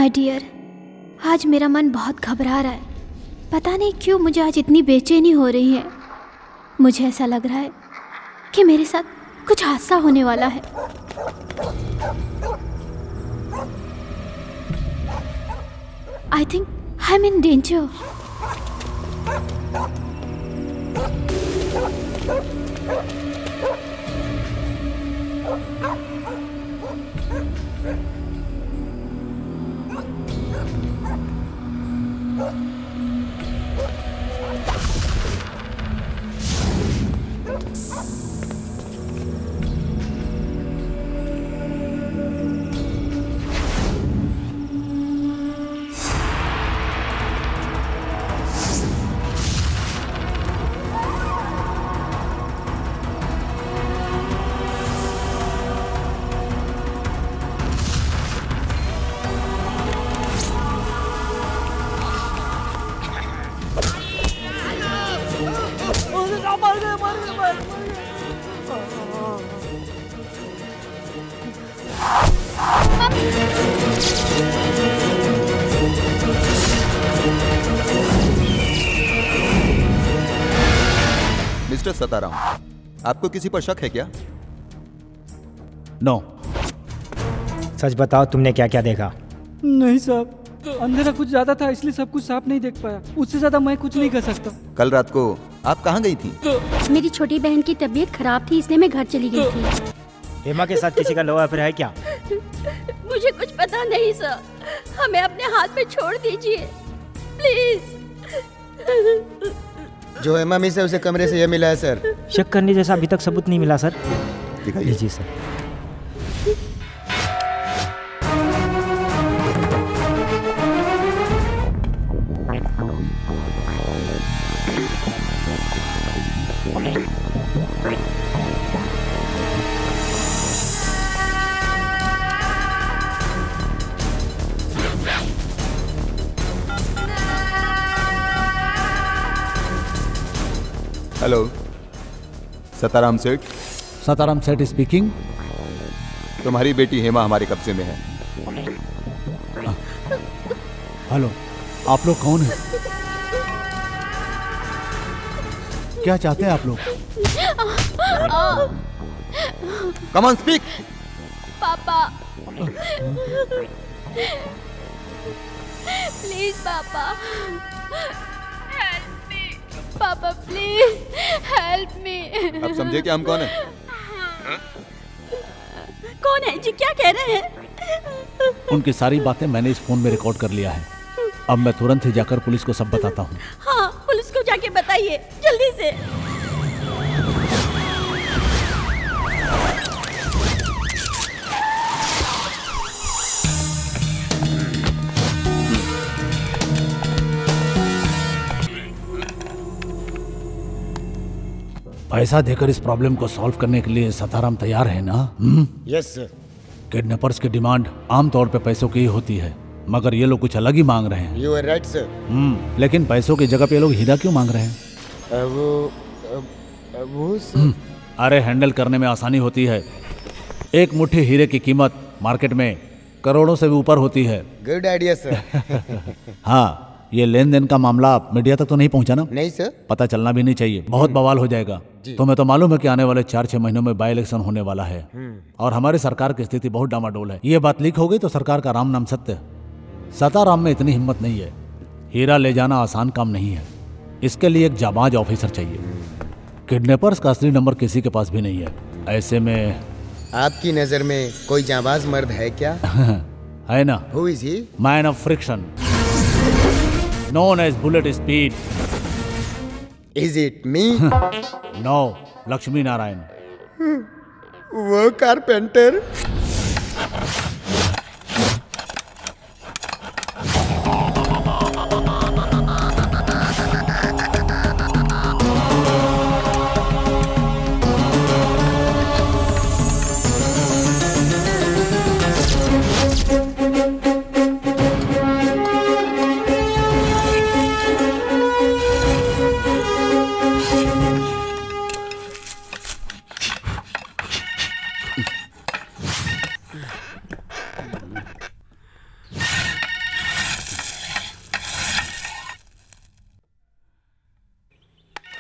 My dear, आज मेरा मन बहुत घबरा रहा है। पता नहीं क्यों मुझे आज इतनी बेचैनी हो रही है। मुझे ऐसा लग रहा है कि मेरे साथ कुछ हादसा होने वाला है। I think I am in danger. Mister Sataram, आपको किसी पर शक है क्या? नो। सच बताओ, तुमने क्या क्या देखा? नहीं साहब, अंधेरा कुछ ज्यादा था इसलिए सब कुछ साफ नहीं देख पाया। उससे ज्यादा मैं कुछ नहीं कर सकता। कल रात को आप कहाँ गई थी? मेरी छोटी बहन की तबीयत खराब थी इसलिए मैं घर चली गई थी। हेमा के साथ किसी का लव अफेयर है क्या? मुझे कुछ पता नहीं सर, हमें अपने हाथ में छोड़ दीजिए प्लीज। जो हेमा मिस है उसे कमरे से यह मिला है सर। शक करने जैसा अभी तक सबूत नहीं मिला सर। दिखाइए। जी सर। हेलो, सताराम सेठ। सताराम सेठ स्पीकिंग। तुम्हारी बेटी हेमा हमारे कब्जे में है। हेलो, आप लोग कौन हैं? क्या चाहते हैं आप लोग? Come on speak. पापा प्लीज पापा, हेल्प मी पापा, प्लीज हेल्प मी। अब समझे कि हम कौन हैं? कौन है जी, क्या कह रहे हैं? उनकी सारी बातें मैंने इस फोन में रिकॉर्ड कर लिया है। अब मैं तुरंत ही जाकर पुलिस को सब बताता हूँ। हाँ, पुलिस को जाके बताइए जल्दी से। पैसा देकर इस प्रॉब्लम को सॉल्व करने के लिए सताराम तैयार है ना? Yes sir. किडनैपर्स की डिमांड आमतौर पे पैसों की ही होती है, मगर ये लोग कुछ अलग ही मांग रहे हैं। You are right sir. लेकिन पैसों की जगह पे ये लोग हीरा क्यों मांग रहे हैं? वो सर। अरे हैंडल करने में आसानी होती है। एक मुट्ठी हीरे की कीमत मार्केट में करोड़ों से भी ऊपर होती है। Good idea sir. हाँ, ये लेन देन का मामला मीडिया तक तो नहीं पहुंचा ना? नहीं सर। पता चलना भी नहीं चाहिए, बहुत बवाल हो जाएगा। तुम्हें तो मालूम है कि आने वाले 4-6 महीनों में बाई इलेक्शन होने वाला है और हमारी सरकार की स्थिति बहुत डामाडोल है। ये बात लीक हो गई तो सरकार का राम नाम सत्य। सताराम में इतनी हिम्मत नहीं है। हीरा ले जाना आसान काम नहीं है, इसके लिए एक जाबाज ऑफिसर चाहिए। किडनैपर्स का असली नंबर किसी के पास भी नहीं है। ऐसे में आपकी नजर में कोई जाबाज मर्द है क्या? है ना। Who is he? Man of friction, known as bullet speed. Is it me? No, Lakshmi Narayan. वो कारपेंटर।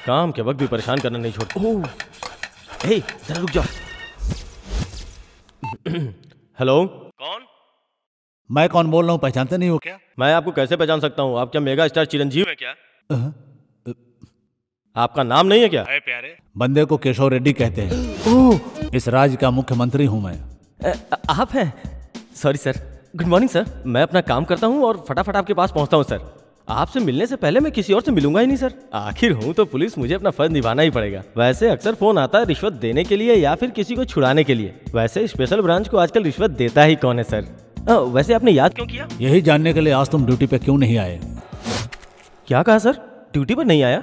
काम के वक्त भी परेशान करना नहीं छोड़ते। ओह, हे, जरा रुक जाओ। हेलो, कौन? मैं कौन बोल रहा हूँ, पहचानते नहीं हो क्या? मैं आपको कैसे पहचान सकता हूँ? आप क्या मेगा स्टार चिरंजीव हैं क्या? आपका नाम नहीं है क्या? अरे प्यारे, बंदे को केशव रेड्डी कहते हैं। ओह, इस राज्य का मुख्यमंत्री हूँ मैं। आप हैं? Sorry sir. Good morning sir. मैं अपना काम करता हूँ और फटाफट आपके पास पहुँचता हूँ सर। आपसे मिलने से पहले मैं किसी और से मिलूंगा ही नहीं सर। आखिर हूँ तो पुलिस, मुझे अपना फर्ज निभाना ही पड़ेगा। वैसे अक्सर फोन आता है रिश्वत देने के लिए या फिर किसी को छुड़ाने के लिए। वैसे स्पेशल ब्रांच को आजकल रिश्वत देता ही कौन है सर? वैसे आपने याद क्यों किया? यही जानने के लिए आज तुम ड्यूटी पे क्यों नहीं आए। क्या कहा सर? ड्यूटी पर नहीं आया?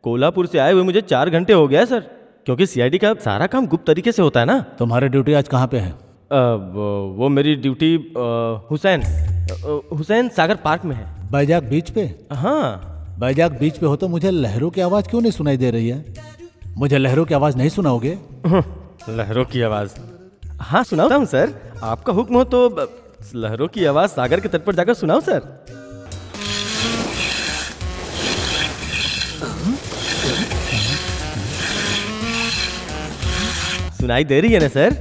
कोल्हापुर से आए हुए मुझे 4 घंटे हो गया है सर, क्योंकि सीआईडी का सारा काम गुप्त तरीके से होता है ना। तुम्हारी ड्यूटी आज कहाँ पे है? वो मेरी ड्यूटी हुसैन सागर पार्क में है। बैजाक बीच पे? हाँ। बैजाक बीच पे हो तो मुझे लहरों की आवाज क्यों नहीं सुनाई दे रही है? मुझे लहरों की आवाज नहीं सुनाओगे? लहरों की आवाज? हाँ सुनाता हूँ सर, आपका हुक्म हो तो लहरों की आवाज सागर के तट पर जाकर सुनाओ सर। सुनाई दे रही है ना सर?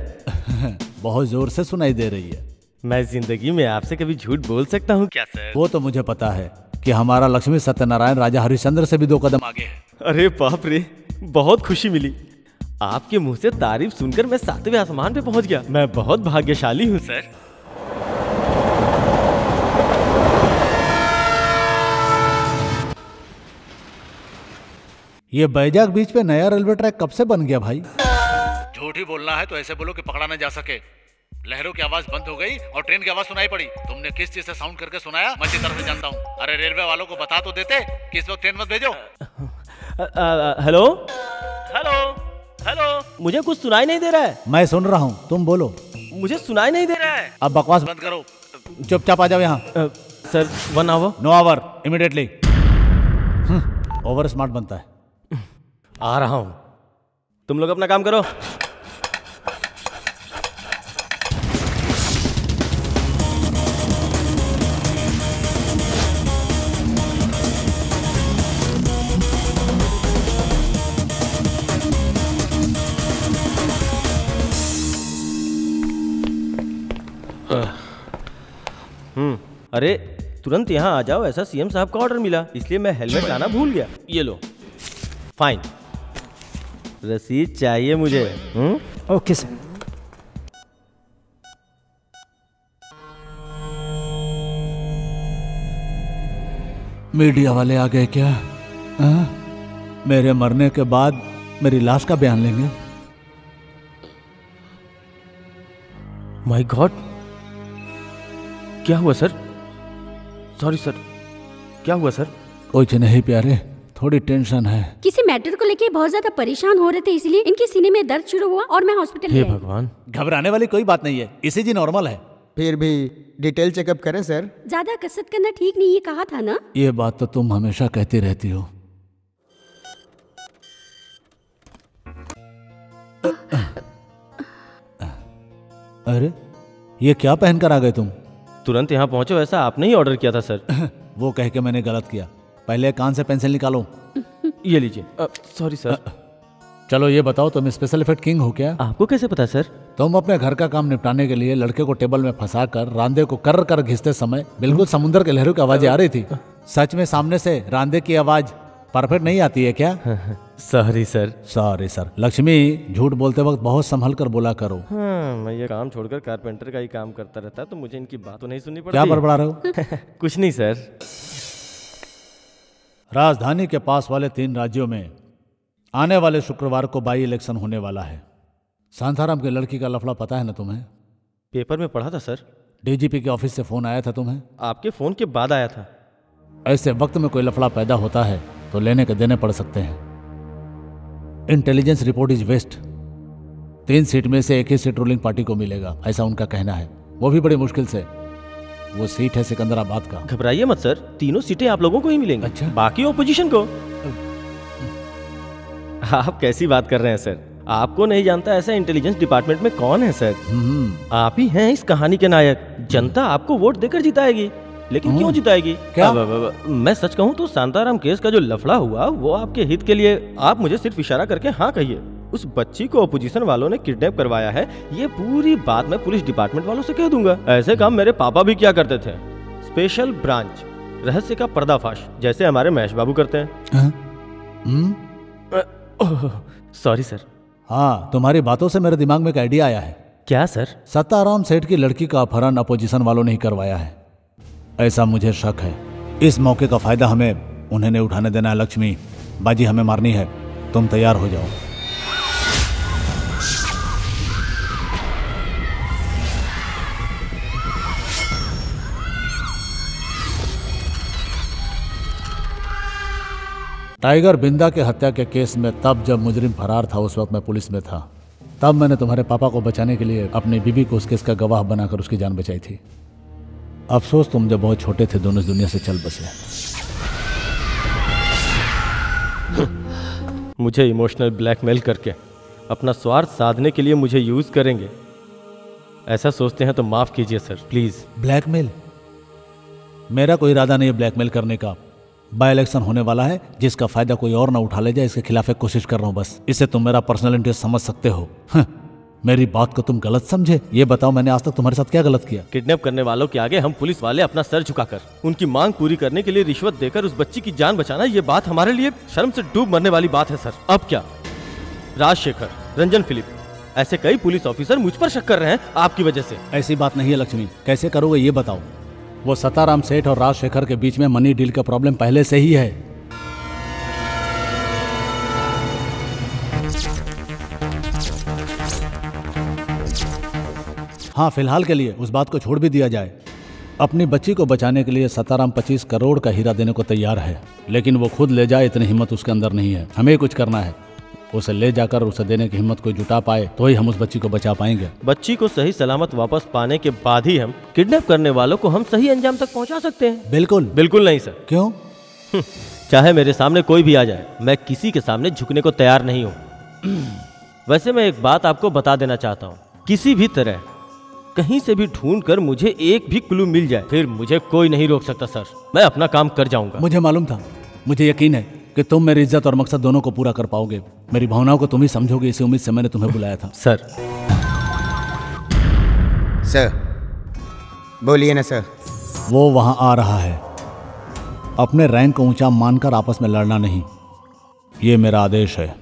बहुत जोर से सुनाई दे रही है। मैं जिंदगी में आपसे कभी झूठ बोल सकता हूँ क्या सर? वो तो मुझे पता है कि हमारा लक्ष्मी सत्यनारायण राजा हरिश्चंद्र से भी 2 कदम आगे है। अरे बाप रे, बहुत खुशी मिली। आपके मुंह से तारीफ सुनकर मैं 7वें आसमान पे पहुंच गया। मैं बहुत भाग्यशाली हूँ सर। ये बैजाक बीच पे नया रेलवे ट्रैक कब से बन गया भाई? झूठ ही बोलना है तो ऐसे बोलो कि पकड़ा न जा सके। लहरों की आवाज बंद हो गई और ट्रेन की आवाज सुनाई पड़ी। तुमने किस चीज से साउंड करके सुनाया मैं अच्छी तरह से जानता हूँ। अरे रेलवे वालों को बता तो देते कि इस वक्त ट्रेन मत भेजो। हेलो हेलो हेलो, मुझे कुछ सुनाई नहीं दे रहा है। मैं सुन रहा हूँ, तुम बोलो। मुझे सुनाई नहीं दे रहा है। अब बकवास बंद करो, चुपचाप आ जाओ यहाँ। Sir 1 hour? No hour, immediately. Over smart बनता है। आ रहा हूँ, तुम लोग अपना काम करो। अरे तुरंत यहाँ आ जाओ, ऐसा सीएम साहब का ऑर्डर मिला, इसलिए मैं हेलमेट लाना भूल गया। ये लो, फाइन। रसीद चाहिए मुझे। Okay sir. मीडिया वाले आ गए क्या? मेरे मरने के बाद मेरी लाश का बयान लेंगे? माय गॉड, क्या हुआ सर? सॉरी सर, क्या हुआ सर? कुछ नहीं प्यारे, थोड़ी टेंशन है। किसी मैटर को लेके बहुत ज्यादा परेशान हो रहे थे, इसलिए इनके सीने में दर्द शुरू हुआ और मैं हॉस्पिटल हे गई। भगवान। घबराने वाली कोई बात नहीं है, ईसीजी नॉर्मल है। फिर भी डिटेल चेकअप करें सर। ज्यादा कसरत करना ठीक नहीं, ये कहा था ना। ये बात तो तुम हमेशा कहती रहती हो। अरे ये क्या पहन कर आ गए तुम? तुरंत यहाँ पहुंचो, ऐसा आपने ही ऑर्डर किया था सर। वो कह के मैंने गलत किया। पहले कान से पेंसिल निकालो। ये लीजिए। Sorry sir. चलो ये बताओ, तुम स्पेशल इफेक्ट किंग हो क्या? आपको कैसे पता सर? तुम अपने घर का काम निपटाने के लिए लड़के को टेबल में फंसाकर रांदे को कर कर घिसते समय बिल्कुल समुद्र के लहरों की आवाजें आ रही थी। सच में सामने से रांदे की आवाज परफेक्ट नहीं आती है क्या? Sorry sir. Sorry sir. Lakshmi, झूठ बोलते वक्त बहुत संभल कर बोला करो। हाँ, मैं ये काम छोड़कर कारपेंटर का ही काम करता रहता, तो मुझे इनकी बात तो नहीं सुननी पड़ती। क्या बड़बड़ा रहे हो? कुछ नहीं सर। राजधानी के पास वाले 3 राज्यों में आने वाले शुक्रवार को बाई इलेक्शन होने वाला है। शांताराम की लड़की का लफड़ा पता है ना तुम्हें? पेपर में पढ़ा था सर। डीजीपी के ऑफिस से फोन आया था तुम्हें? आपके फोन के बाद आया था। ऐसे वक्त में कोई लफड़ा पैदा होता है तो लेने के देने पड़ सकते हैं। Intelligence report is waste. 3 seat में से एक ही सीट रूलिंग पार्टी को मिलेगा, ऐसा उनका कहना है। वो भी बड़ी मुश्किल से। वो सीट है सिकंदराबाद का। घबराइए मत सर, 3 सीटें आप लोगों को ही मिलेंगी। अच्छा। बाकी ऑपोजिशन को। आप कैसी बात कर रहे हैं सर? आपको नहीं जानता ऐसा इंटेलिजेंस डिपार्टमेंट में कौन है सर? आप ही हैं इस कहानी के नायक। जनता आपको वोट देकर जिताएगी। लेकिन क्यों जिताएगी? क्या? मैं सच कहूँ तो शांताराम केस का जो लफड़ा हुआ वो आपके हित के लिए। आप मुझे सिर्फ इशारा करके हाँ कहिए। उस बच्ची को अपोजिशन वालों ने किडनैप करवाया है, ये पूरी बात मैं पुलिस डिपार्टमेंट वालों से कह दूंगा। ऐसे काम मेरे पापा भी क्या करते थे। स्पेशल ब्रांच, रहस्य का पर्दाफाश, जैसे हमारे महेश बाबू करते हैं। Sorry sir. हाँ, तुम्हारी बातों से मेरे दिमाग में एक आइडिया आया है। क्या सर? सत्ताराम सेठ की लड़की का अपहरण अपोजिशन वालों ने ही करवाया है, ऐसा मुझे शक है। इस मौके का फायदा हमें उन्हें नहीं उठाने देना है। लक्ष्मी, बाजी हमें मारनी है, तुम तैयार हो जाओ। टाइगर बिंदा के हत्या के केस में तब जब मुजरिम फरार था, उस वक्त मैं पुलिस में था। तब मैंने तुम्हारे पापा को बचाने के लिए अपनी बीवी को उस केस का गवाह बनाकर उसकी जान बचाई थी। अफसोस तुम जब बहुत छोटे थे दोनों इस दुनिया से चल बसे। मुझे इमोशनल ब्लैकमेल करके अपना स्वार्थ साधने के लिए मुझे यूज करेंगे, ऐसा सोचते हैं तो माफ कीजिए सर, प्लीज। ब्लैकमेल? मेरा कोई इरादा नहीं है ब्लैकमेल करने का। बाय इलेक्शन होने वाला है, जिसका फायदा कोई और ना उठा ले जाए, इसके खिलाफ एक कोशिश कर रहा हूं बस। इससे तुम मेरा पर्सनल इंटरेस्ट समझ सकते हो। मेरी बात को तुम गलत समझे? ये बताओ मैंने आज तक तुम्हारे साथ क्या गलत किया? किडनैप करने वालों के आगे हम पुलिस वाले अपना सर झुकाकर उनकी मांग पूरी करने के लिए रिश्वत देकर उस बच्ची की जान बचाना, ये बात हमारे लिए शर्म से डूब मरने वाली बात है सर। अब क्या राजशेखर, रंजन फिलिप, ऐसे कई पुलिस ऑफिसर मुझ पर शक कर रहे हैं आपकी वजह से। ऐसी बात नहीं है लक्ष्मी, कैसे करोगे ये बताओ। वो सताराम सेठ और राजशेखर के बीच में मनी डील का प्रॉब्लम पहले से ही है। हाँ, फिलहाल के लिए उस बात को छोड़ भी दिया जाए। अपनी बच्ची को बचाने के लिए सताराम 25 करोड़ का हीरा देने को तैयार है, लेकिन वो खुद ले जाए इतनी हिम्मत उसके अंदर नहीं है। हमें कुछ करना है, उसे ले जाकर उसे देने की हिम्मत कोई जुटा पाए तो ही हम उस बच्ची को बचा पाएंगे। बच्ची को सही सलामत वापस पाने के बाद ही हम किडनैप करने वालों को हम सही अंजाम तक पहुंचा सकते हैं। बिल्कुल। बिल्कुल नहीं सर। क्यों? चाहे मेरे सामने कोई भी आ जाए, मैं किसी के सामने झुकने को तैयार नहीं हूँ। वैसे मैं एक बात आपको बता देना चाहता हूँ, किसी भी तरह कहीं से भी ढूंढकर मुझे एक भी क्लू मिल जाए, फिर मुझे कोई नहीं रोक सकता सर। मैं अपना काम कर जाऊंगा। मुझे मालूम था, मुझे यकीन है कि तुम मेरी इज्जत और मकसद दोनों को पूरा कर पाओगे। मेरी भावनाओं को तुम ही समझोगे, इसी उम्मीद से मैंने तुम्हें बुलाया था। सर। सर बोलिए ना सर। वो वहां आ रहा है। अपने रैंक को ऊंचा मानकर आपस में लड़ना नहीं, ये मेरा आदेश है।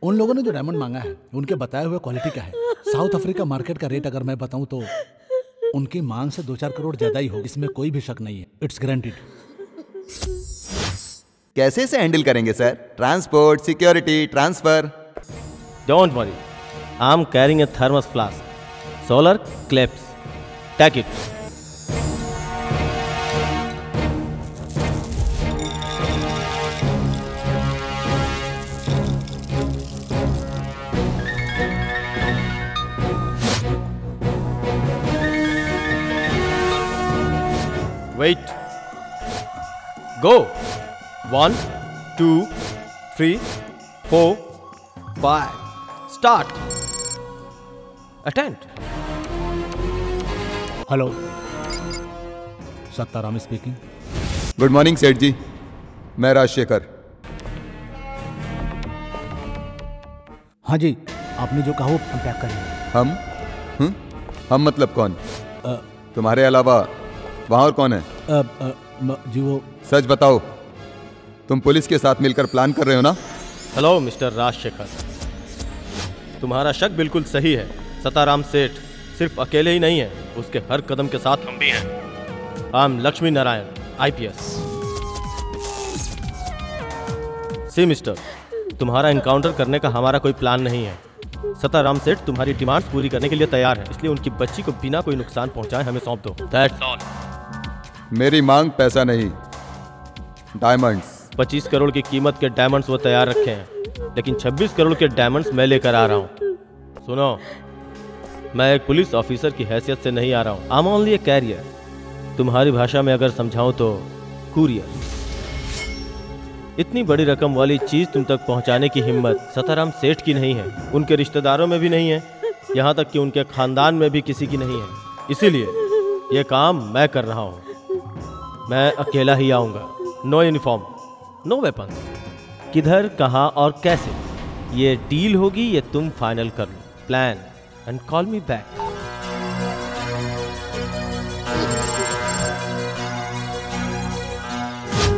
उन लोगों ने जो डायमंड मांगा है उनके बताए हुए क्वालिटी क्या है? साउथ अफ्रीका मार्केट का रेट अगर मैं बताऊं तो उनकी मांग से 2-4 करोड़ ज्यादा ही हो, इसमें कोई भी शक नहीं है। It's guaranteed. कैसे इसे हैंडल करेंगे sir? Transport, security, transfer? Don't worry, I am carrying a thermos flask, solar clips, take it. Wait. Go. 1, 2, 3, 4, 5. Start. Attend. Hello, Sattaram speaking. Good morning Seth ji, मैं राजशेखर। हाँ जी, आपने जो कहा वो पैक करिए। हम मतलब कौन? तुम्हारे अलावा वहां और कौन है? जी वो। सच बताओ, तुम पुलिस के साथ मिलकर प्लान कर रहे हो ना? हेलो मिस्टर राजशेखर, तुम्हारा शक बिल्कुल सही है। सताराम सेठ सिर्फ अकेले ही नहीं है, उसके हर कदम के साथ हम भी हैं। I am Lakshmi Narayan, IPS। See mister, तुम्हारा एनकाउंटर करने का हमारा कोई प्लान नहीं है। सताराम सेठ तुम्हारी डिमांड्स पूरी करने के लिए तैयार है, इसलिए उनकी बच्ची को बिना कोई नुकसान पहुंचाए हमें सौंप दो। That's all. मेरी मांग पैसा नहीं, डायमंड्स। 25 करोड़ की कीमत के डायमंड्स वो तैयार रखे हैं, लेकिन 26 करोड़ के डायमंड्स मैं लेकर आ रहा हूँ। सुनो, मैं एक पुलिस ऑफिसर की हैसियत से नहीं आ रहा हूँ। I am only a carrier. तुम्हारी भाषा में अगर समझाऊं तो कुरियर। इतनी बड़ी रकम वाली चीज तुम तक पहुंचाने की हिम्मत सताराम सेठ की नहीं है, उनके रिश्तेदारों में भी नहीं है, यहाँ तक कि उनके खानदान में भी किसी की नहीं है। इसीलिए ये काम मैं कर रहा हूँ। मैं अकेला ही आऊँगा। No uniform, no weapon. किधर, कहाँ और कैसे, ये डील होगी, ये तुम फाइनल कर लो। Plan and call me back.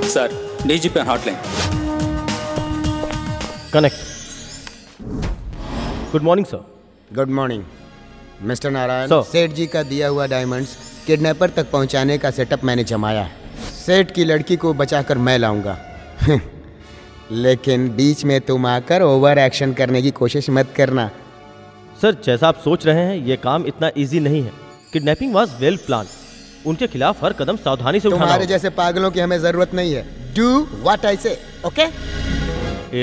Sir, DGP hotline connect. Good morning sir. Good morning mister Narayan. Sir. Seth जी का दिया हुआ डायमंड्स किडनैपर तक पहुंचाने का सेटअप मैंने जमाया है। सेठ की लड़की को बचाकर मैं लाऊंगा। लेकिन बीच में तुम आकर ओवर एक्शन करने की कोशिश मत करना। सर, जैसा आप सोच रहे हैं ये काम इतना इजी नहीं है। Kidnapping was well plan. उनके खिलाफ हर कदम सावधानी से उठाना तुम्हारे होगा। जैसे पागलों की हमें जरूरत नहीं है। Do what I say, okay?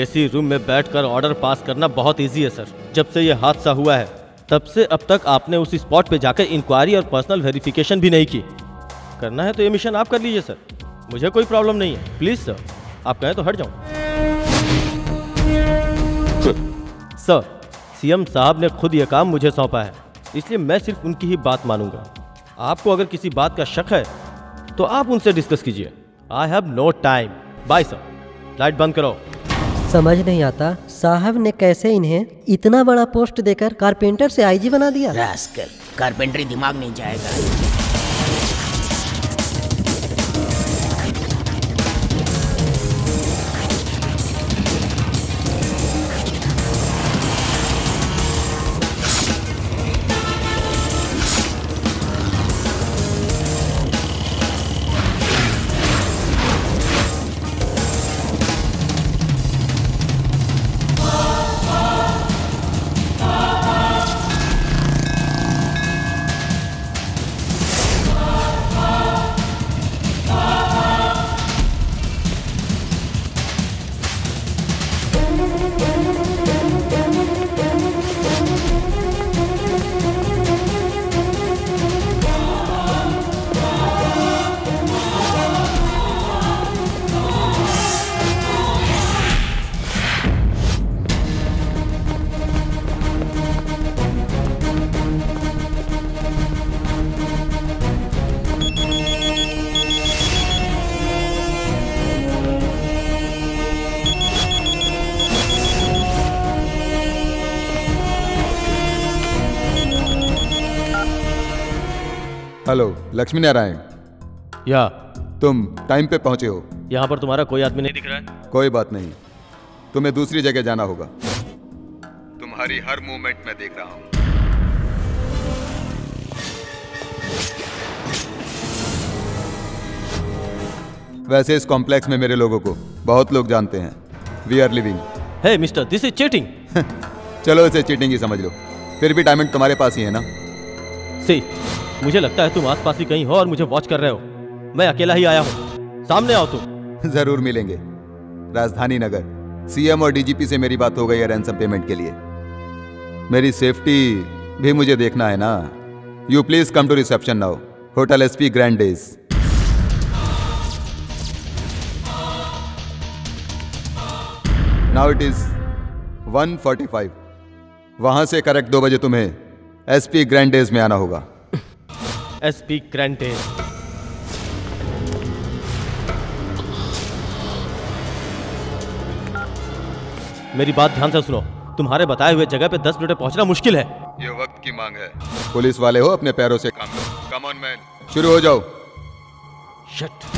AC room में बैठकर ऑर्डर पास करना बहुत इजी है सर। जब से ये हादसा हुआ है तब से अब तक आपने उस स्पॉट पे जाकर इंक्वायरी और पर्सनल वेरिफिकेशन भी नहीं की। करना है तो ये मिशन आप कर लीजिए सर, मुझे कोई प्रॉब्लम नहीं है। प्लीज सर, आप कहें तो हट जाऊं। सर, CM साहब ने खुद ये काम मुझे सौंपा है, इसलिए मैं सिर्फ उनकी ही बात मानूंगा। आपको अगर किसी बात का शक है तो आप उनसे डिस्कस कीजिए। I have no time. Bye sir. Light बंद करो। समझ नहीं आता साहब ने कैसे इन्हें इतना बड़ा पोस्ट देकर कारपेंटर से IG बना दिया। रास्कल, कारपेंटरी दिमाग नहीं जाएगा। हेलो लक्ष्मी नारायण। या तुम टाइम पे पहुंचे हो? यहाँ पर तुम्हारा कोई आदमी नहीं दिख रहा है। कोई बात नहीं, तुम्हें दूसरी जगह जाना होगा। तुम्हारी हर मूवमेंट में देख रहा हूं। वैसे इस कॉम्प्लेक्स में मेरे लोगों को बहुत लोग जानते हैं। We are living. Hey mister, this is cheating. चलो इसे चीटिंग ही समझ लो। फिर भी डायमंड तुम्हारे पास ही है ना? सी, मुझे लगता है तुम आसपास ही कहीं हो और मुझे वॉच कर रहे हो। मैं अकेला ही आया हूँ, सामने आओ तुम। जरूर मिलेंगे। राजधानी नगर CM और DGP से मेरी बात हो गई है रैंसम पेमेंट के लिए। मेरी सेफ्टी भी मुझे देखना है ना। You please come to reception now, hotel SP grand days. Now it is 1:45। वहां से करेक्ट 2 बजे तुम्हें SP ग्रैंड डेज में आना होगा। SP grand days. मेरी बात ध्यान से सुनो। तुम्हारे बताए हुए जगह पे 10 मिनट में पहुंचना मुश्किल है। ये वक्त की मांग है। पुलिस वाले हो, अपने पैरों से काम लो। कम ऑन मैन, शुरू हो जाओ। Shut.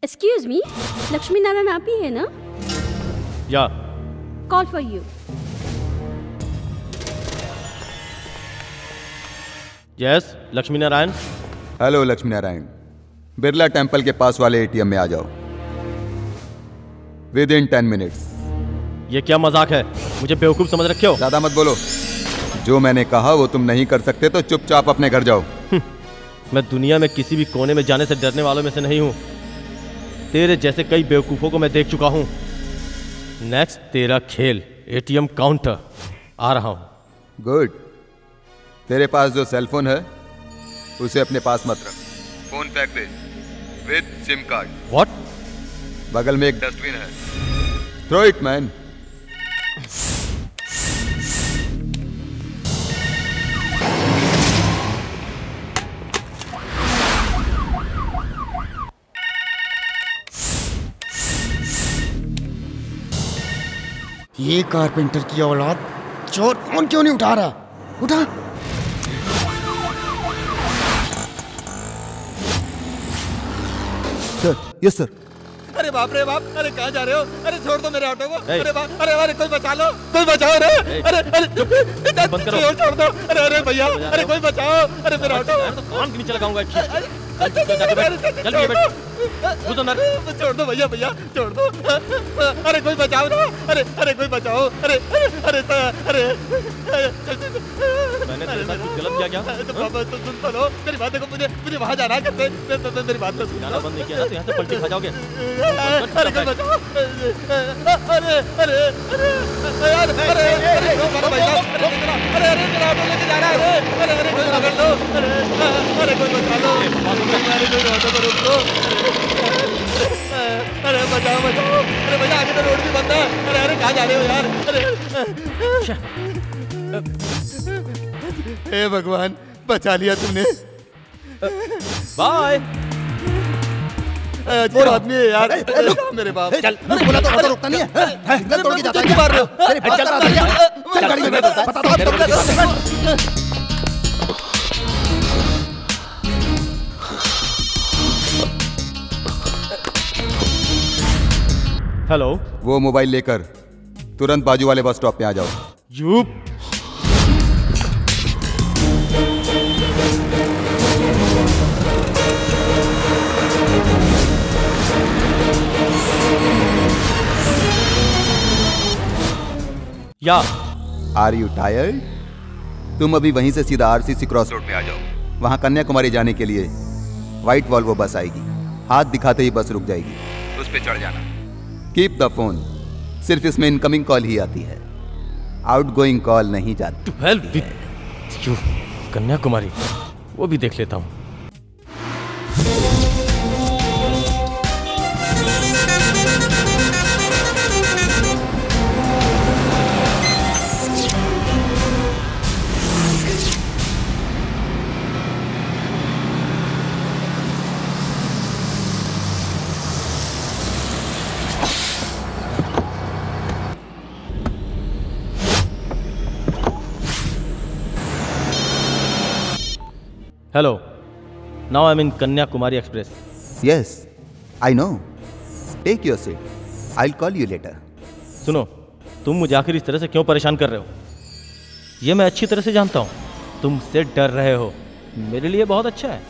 Excuse me, Lakshmi Narayan आप ही है ना? या call for you. Yes, Lakshmi Narayan. Hello Lakshmi Narayan, Birla temple के पास वाले एटीएम में आ जाओ विद इन 10 मिनट्स। ये क्या मजाक है? मुझे बेवकूफ समझ रखे हो? ज्यादा मत बोलो। जो मैंने कहा वो तुम नहीं कर सकते तो चुपचाप अपने घर जाओ। मैं दुनिया में किसी भी कोने में जाने से डरने वालों में से नहीं हूं। तेरे जैसे कई बेवकूफों को मैं देख चुका हूं। नेक्स्ट तेरा खेल एटीएम काउंटर। आ रहा हूं। गुड। तेरे पास जो सेलफोन है उसे अपने पास मत रख। फोन फेंक दे विद सिम कार्ड। व्हाट? बगल में एक डस्टबिन है, थ्रो इट मैन। ये कारपेंटर की औलाद चोर फोन क्यों नहीं उठा रहा? उठा। Sir, yes sir. अरे बाप रे बाप, अरे कहाँ जा रहे हो? अरे छोड़ दो मेरे ऑटो को। अरे बाप, अरे कोई बचा लो, कोई बचाओ रे। अरे बंद करो। छोड़ दो। अरे भैया, अरे कोई बचाओ। अरे मेरा ऑटो। कान के नीचे लगाऊंगा। छोड़ दो भैया, भैया छोड़ दो। अरे कोई बचाओ ना। अरे कोई बचाओ। अरे मैंने तेरे साथ कुछ गलत किया क्या? तो सुन तो लो मेरी बात। देखो मुझे वहाँ जाना है। मेरी बात तो सुन। जाना बंद नहीं किया ना तो यहाँ से पलटी खा जाओगे। अरे कोई बचाओ। अरे मेरा ऑटो लेके जा रहा है। अरे कोई पकड़ लो। अरे कोई बचा लो। अरे कोई ऑटो को रोक लो। अरे बचाओ। अरे भैया आगे तो रोड भी बंद है। अरे कहाँ जा रहे हो यार? हे भगवान, बचा लिया तुमने। बाय। अच्छा आदमी है यार। मेरे बाप। चल, बोला तो ऑटो रुकता नहीं है। सिग्नल तोड़ के जाता है। मार रहे हो? चल गाड़ी में बैठ। हेलो। वो मोबाइल लेकर तुरंत बाजू वाले बस स्टॉप पे आ जाओ। You. Yeah. Are you tired? तुम अभी वहीं से सीधा आरसीसी क्रॉस रोड पे आ जाओ। वहां कन्याकुमारी जाने के लिए व्हाइट वॉल्वो बस आएगी। हाथ दिखाते ही बस रुक जाएगी, उस पे चढ़ जाना। Keep the phone. सिर्फ इसमें इनकमिंग कॉल ही आती है, आउटगोइंग कॉल नहीं जाती। To help with you. Kanyakumari वो भी देख लेता हूँ। Hello, now I am in Kanyakumari express. Yes, I know. Take your seat, I will call you later. सुनो, तुम मुझे आखिर इस तरह से क्यों परेशान कर रहे हो? ये मैं अच्छी तरह से जानता हूँ। तुमसे डर रहे हो, मेरे लिए बहुत अच्छा है।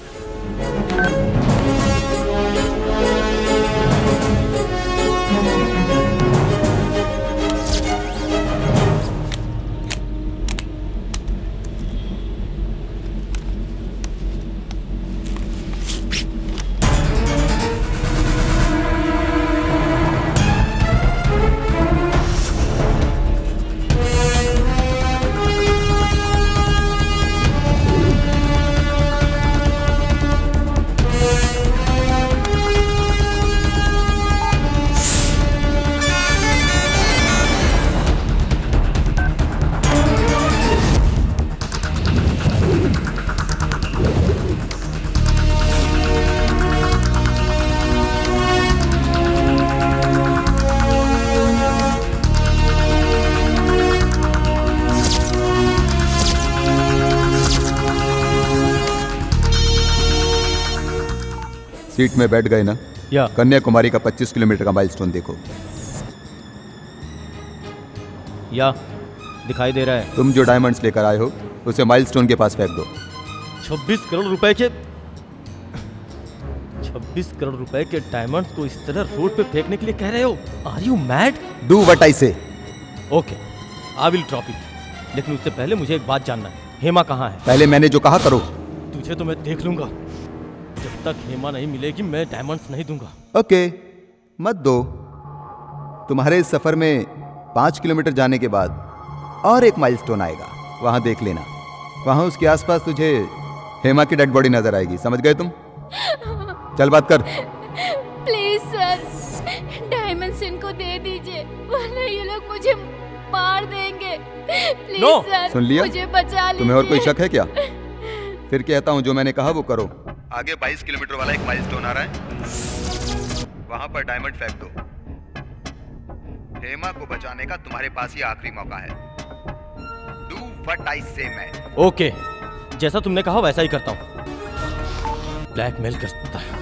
सीट में बैठ गए ना? या कन्याकुमारी का 25 किलोमीटर का माइलस्टोन देखो। या दिखाई दे रहा है। तुम जो डायमंड्स लेकर आए हो उसे माइलस्टोन के पास फेंक दो। 26 करोड़ रुपए के 26 करोड़ रुपए के डायमंड्स को इस तरह रोड पे फेंकने के लिए कह रहे हो? Are you mad? Do what I say. Okay, I will drop it, लेकिन उससे पहले मुझे एक बात जानना है, हेमा कहाँ है? पहले मैंने जो कहा करो। तुझे तो मैं देख लूंगा, जब तक हेमा नहीं मिलेगी मैं डायमंड्स नहीं दूंगा। ओके, मत दो। तुम्हारे इस सफर में 5 किलोमीटर जाने के बाद और एक माइलस्टोन आएगा, वहां देख लेना। वहां उसके आसपास तुझे हेमा की डेड बॉडी नजर आएगी, समझ गए तुम? चल बात कर। प्लीज सर, डायमंड्स इनको दे दीजिए, वरना ये लोग मुझे मार देंगे। Please no! सर, सुन लिया? मुझे बचा लीजिए। तुम्हें और कोई शक है क्या? फिर कहता हूं, जो मैंने कहा वो करो। आगे 22 किलोमीटर वाला एक माइलस्टोन आ रहा है, वहां पर डायमंड फेंक दो। हेमा को बचाने का तुम्हारे पास ही आखिरी मौका है। डू व्हाट आई से मैन। ओके, जैसा तुमने कहा वैसा ही करता हूं। ब्लैकमेल करता है।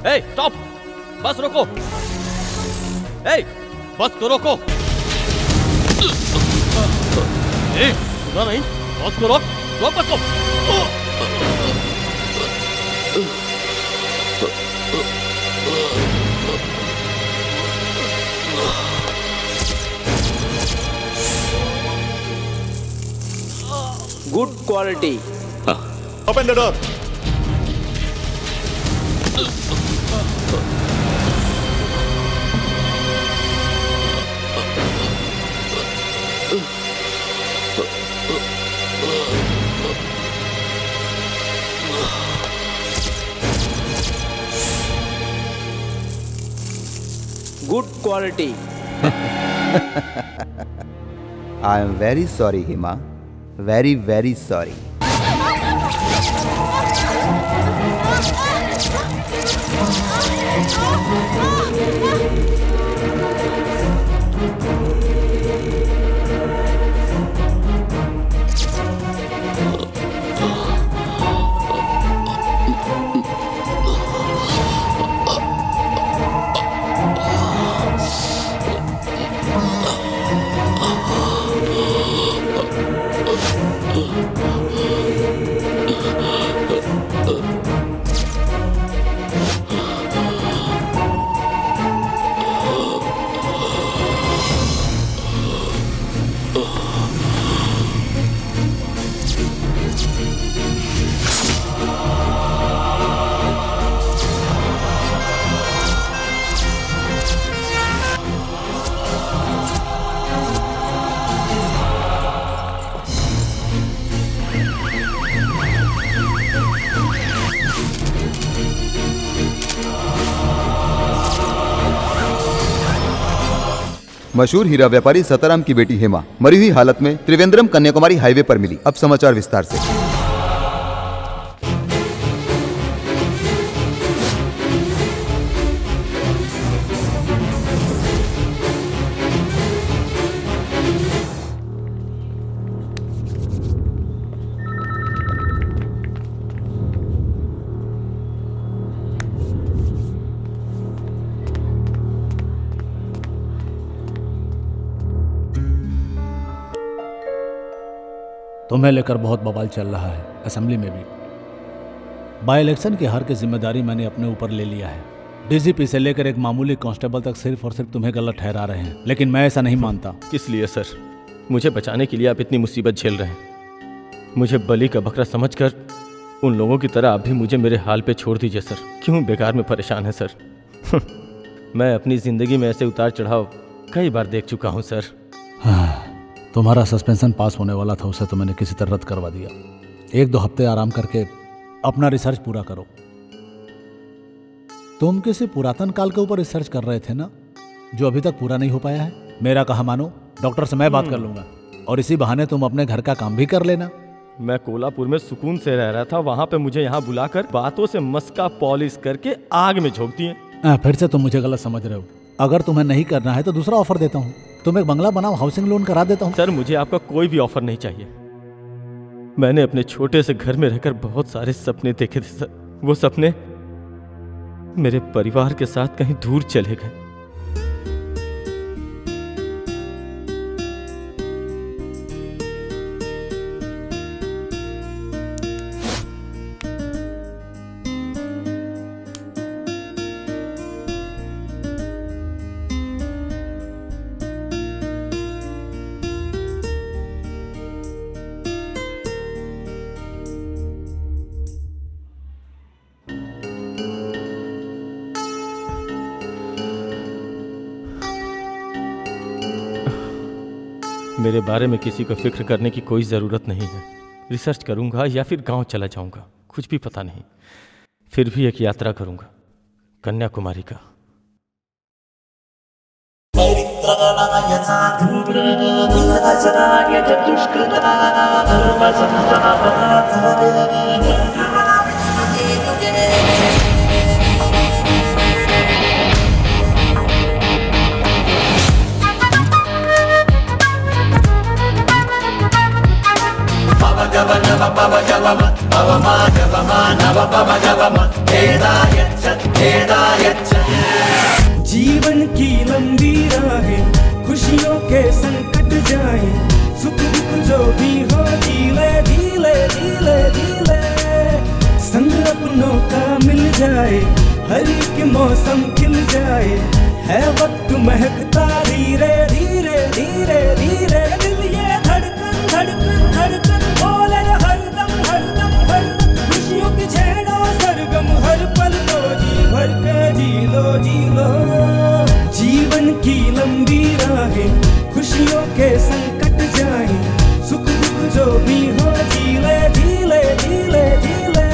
Hey, stop! बस रोको! Hey, बस को रोको! Hey, सुना नहीं? बस को रोक! रोक बस को! Good quality. Open the door. Good quality. I am very sorry, Hema. Very, very sorry. मशहूर हीरा व्यापारी सताराम की बेटी हेमा मरी हुई हालत में त्रिवेंद्रम कन्याकुमारी हाईवे पर मिली। अब समाचार विस्तार से। तुम्हें लेकर बहुत बवाल चल रहा है असेंबली में भी। बाई इलेक्शन की हार की जिम्मेदारी मैंने अपने ऊपर ले लिया है। डीजीपी से लेकर एक मामूली कांस्टेबल तक सिर्फ और सिर्फ तुम्हें गलत ठहरा रहे हैं, लेकिन मैं ऐसा नहीं मानता। किस लिए सर? मुझे बचाने के लिए आप इतनी मुसीबत झेल रहे हैं। मुझे बलि का बकरा समझकर उन लोगों की तरह आप भी मुझे मेरे हाल पे छोड़ दीजिए सर। क्यों बेकार में परेशान है सर? मैं अपनी जिंदगी में ऐसे उतार चढ़ाव कई बार देख चुका हूँ सर। तुम्हारा सस्पेंशन पास होने वाला था, उसे तो मैंने किसी तरह रद्द करवा दिया। 1-2 हफ्ते आराम करके अपना रिसर्च पूरा करो। तुम किसी पुरातन काल के ऊपर रिसर्च कर रहे थे ना, जो अभी तक पूरा नहीं हो पाया है। मेरा कहा मानो, डॉक्टर से मैं बात कर लूंगा और इसी बहाने तुम अपने घर का काम भी कर लेना। मैं कोल्हापुर में सुकून से रह रहा था, वहाँ पे मुझे यहाँ बुलाकर बातों से मस्का पॉलिश करके आग में झोंक दिए। फिर से तुम मुझे गलत समझ रहे हो। अगर तुम्हें नहीं करना है तो दूसरा ऑफर देता हूँ, तुम एक बंगला बनाओ, हाउसिंग लोन करा देता हूँ। सर मुझे आपका कोई भी ऑफर नहीं चाहिए। मैंने अपने छोटे से घर में रहकर बहुत सारे सपने देखे थे सर। वो सपने मेरे परिवार के साथ कहीं दूर चले गए। मेरे बारे में किसी को फिक्र करने की कोई ज़रूरत नहीं है। रिसर्च करूंगा या फिर गांव चला जाऊंगा, कुछ भी पता नहीं। फिर भी एक यात्रा करूंगा कन्याकुमारी का। जीवन की लंबी राहें, खुशियों के संकट जाए, सुख दुख जो भी हो धीरे धीरे धीरे धीरे संग अपनों का मिल जाए, हर एक मौसम खिल जाए, है वक्त महकता धीरे धीरे धीरे धीरे। दिल ये धड़कन धड़कन धड़कन बोले हरदम हरदम हरदम, खुशियों की छेड़ो सरगम हर पल को जी भर के जी लो जी लो। जीवन की लंबी राहें, खुशियों के संकट जाए, सुख दुख जो भी हो धीरे धीरे धीरे धीरे।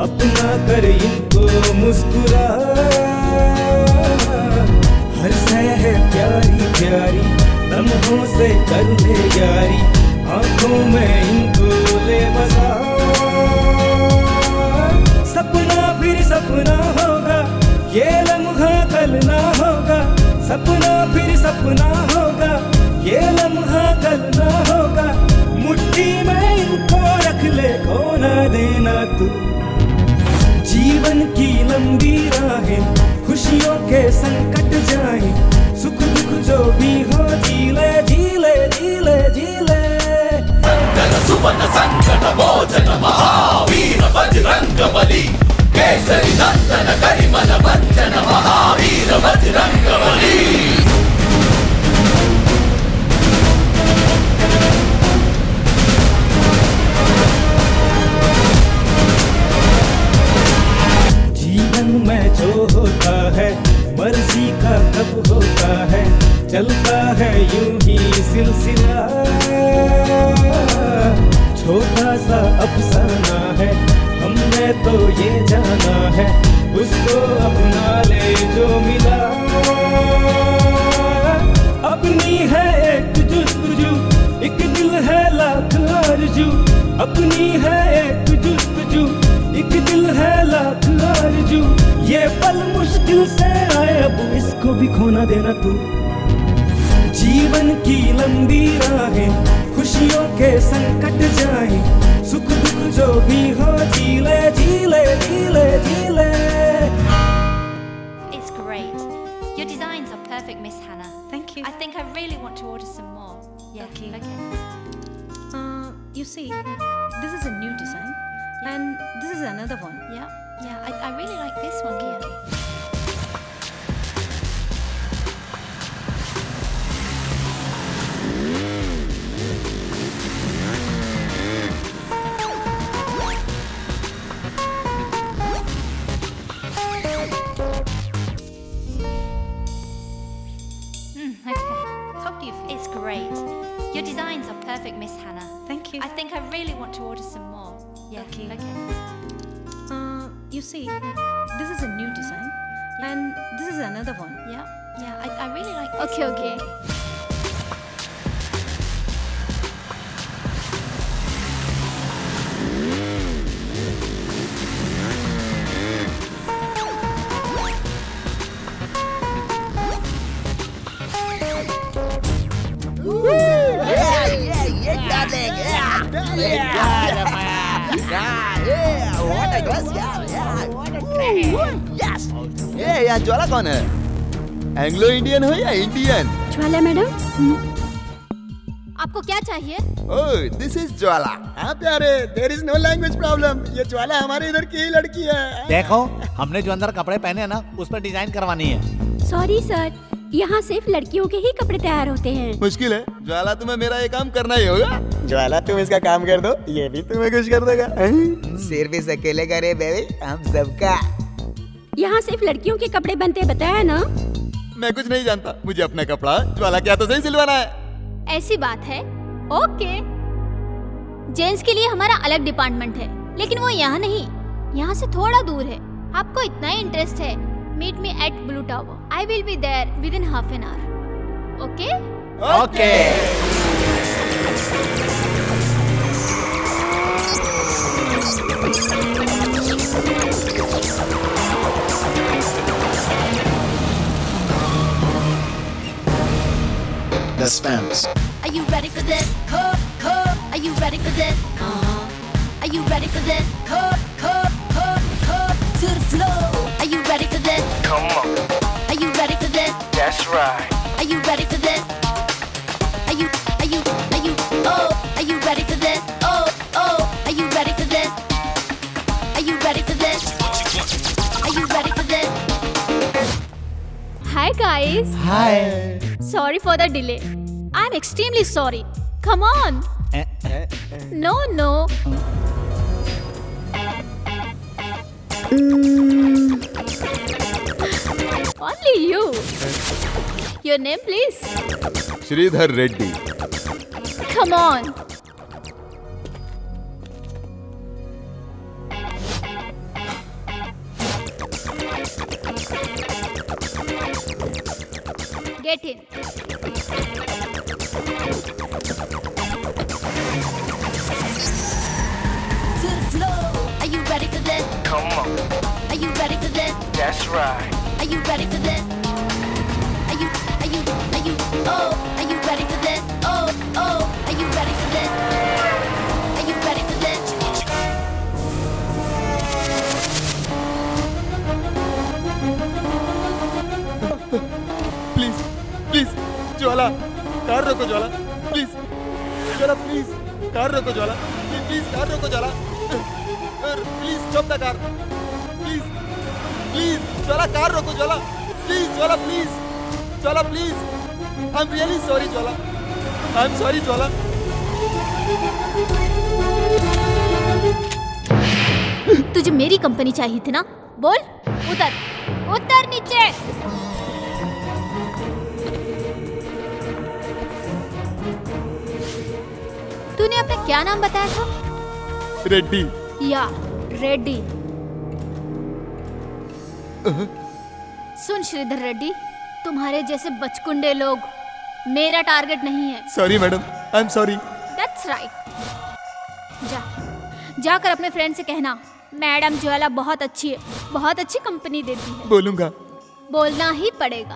अपना कर इनको मुस्कुरा, हर सह है प्यारी प्यारी, लम्हों से कर ले यारी, आंखों में इनको ले बसा। सपना फिर सपना होगा, ये लम्हा कल ना होगा, सपना फिर सपना होगा, ये लम्हा कल ना होगा। मुट्ठी में इनको रख ले, खो ना देना तू। जीवन की लंबी राहें, खुशियों के संकट जाए, सुख दुख जो भी हो झीले झीले झीले झीले। मंगल सुवर्ण संकट मोचन महावीर बजरंग बली, केसरी नंदन करिमल भंजन महावीर बजरंग बली। में जो होता है मर्जी का कब होता है, चलता है यूं ही सिलसिला। छोटा सा अफसाना है, हमने तो ये जाना है, उसको अपना ले जो मिला। अपनी है एक जुस्तजू, एक दिल है लाख आरज़ू, अपनी है एक जुस्तजू, एक दिल है लाख आरज़ू। ये पल मुश्किल से आए, अब इसको भी खोना देना तू। जीवन की लंबी राहें, खुशियों के संकट जाए, सुख दुख जो भी हो झीले झीले झीले झीले। It's great. Your designs are perfect, Miss Hannah. Thank you. I think I really want to order some more. Yeah. Okay. You see, this is a new design, and this is another one. Yeah, I really like this one here. perfect, Miss Hannah. Thank you. I think I really want to order some more. Yeah. Okay. Okay. You see, this is a new design, and this is another one. Yeah. I really like this. Okay. यार ज्वाला कौन है? Anglo Indian हो या Indian? ज्वाला madam, आपको क्या चाहिए? Oh, this is Jwala. हाँ प्यारे, there is no language problem. ये ज्वाला हमारे इधर की ही लड़की है। देखो, हमने जो अंदर कपड़े पहने हैं ना, उस पर डिजाइन करवानी है। सॉरी सर, यहाँ सिर्फ लड़कियों के ही कपड़े तैयार होते हैं। मुश्किल है ज्वाला, तुम्हें मेरा ये काम करना ही होगा। ज्वाला तुम इसका काम कर दो, ये भी तुम्हें खुश कर देगा। सिर्फ अकेले करे बेबी, हम सबका। यहाँ सिर्फ लड़कियों के कपड़े बनते बताया ना। मैं कुछ नहीं जानता, मुझे अपना कपड़ा ज्वाला क्या तो सही सिलवाना है। ऐसी बात है? ओके। जेंट्स के लिए हमारा अलग डिपार्टमेंट है, लेकिन वो यहाँ नहीं, यहाँ से थोड़ा दूर है। आपको इतना ही इंटरेस्ट है, meet me at blue tower. I will be there within half an hour. Okay? Okay. The Spams. Are you ready for this? Are you ready for this? Are you ready for this? To the floor. Are you ready for this? Come on. Are you ready for this? That's right. Are you ready for this? Are you are you ready for this? Are you ready for this? Are you ready for this? Are you ready for this? Hi guys. Hi. Sorry for the delay. I'm extremely sorry. Come on. No. Only you. Your name, please. Sridhar Reddy. Come on. Get in. To the floor. Are you ready for this? Come on. Are you ready for this? That's right. Are you ready for this? Are you are you ready for this? Are you ready for this? Are you ready for this? Please Jwala, car रोको Jwala, please Jwala, please car रोको Jwala, please car रोको Jwala, please stop the car, please Jwala, car रोको Jwala, please Jwala, please I am really sorry Jwala, I am sorry Jwala. तुझे मेरी company चाहिए थी ना? बोल, उतर नीचे। तूने अपना क्या नाम बताया था? रेड्डी। या रेड्डी। सुन श्रीधर रेड्डी, तुम्हारे जैसे बचकुंडे लोग मेरा टारगेट नहीं है। Sorry madam, I am sorry. That's right. जाकर अपने फ्रेंड से कहना, मैडम ज्वाला बहुत अच्छी है, बहुत अच्छी कंपनी देती है। बोलूंगा। बोलना ही पड़ेगा।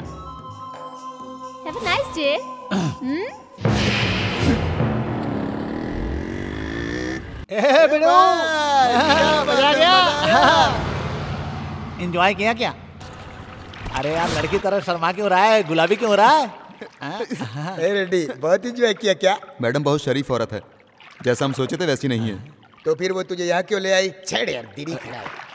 Have a nice day. मजा गया। एंजॉय किया क्या? अरे यार, लड़की तरह शर्मा क्यों रहा है? गुलाबी क्यों हो रहा है? रेड्डी, बहुत एंजॉय किया क्या? मैडम बहुत शरीफ औरत है, जैसा हम सोचे थे वैसी नहीं है। तो फिर वो तुझे यहाँ क्यों ले आई? छेड़ यार, दीदी खड़ा है।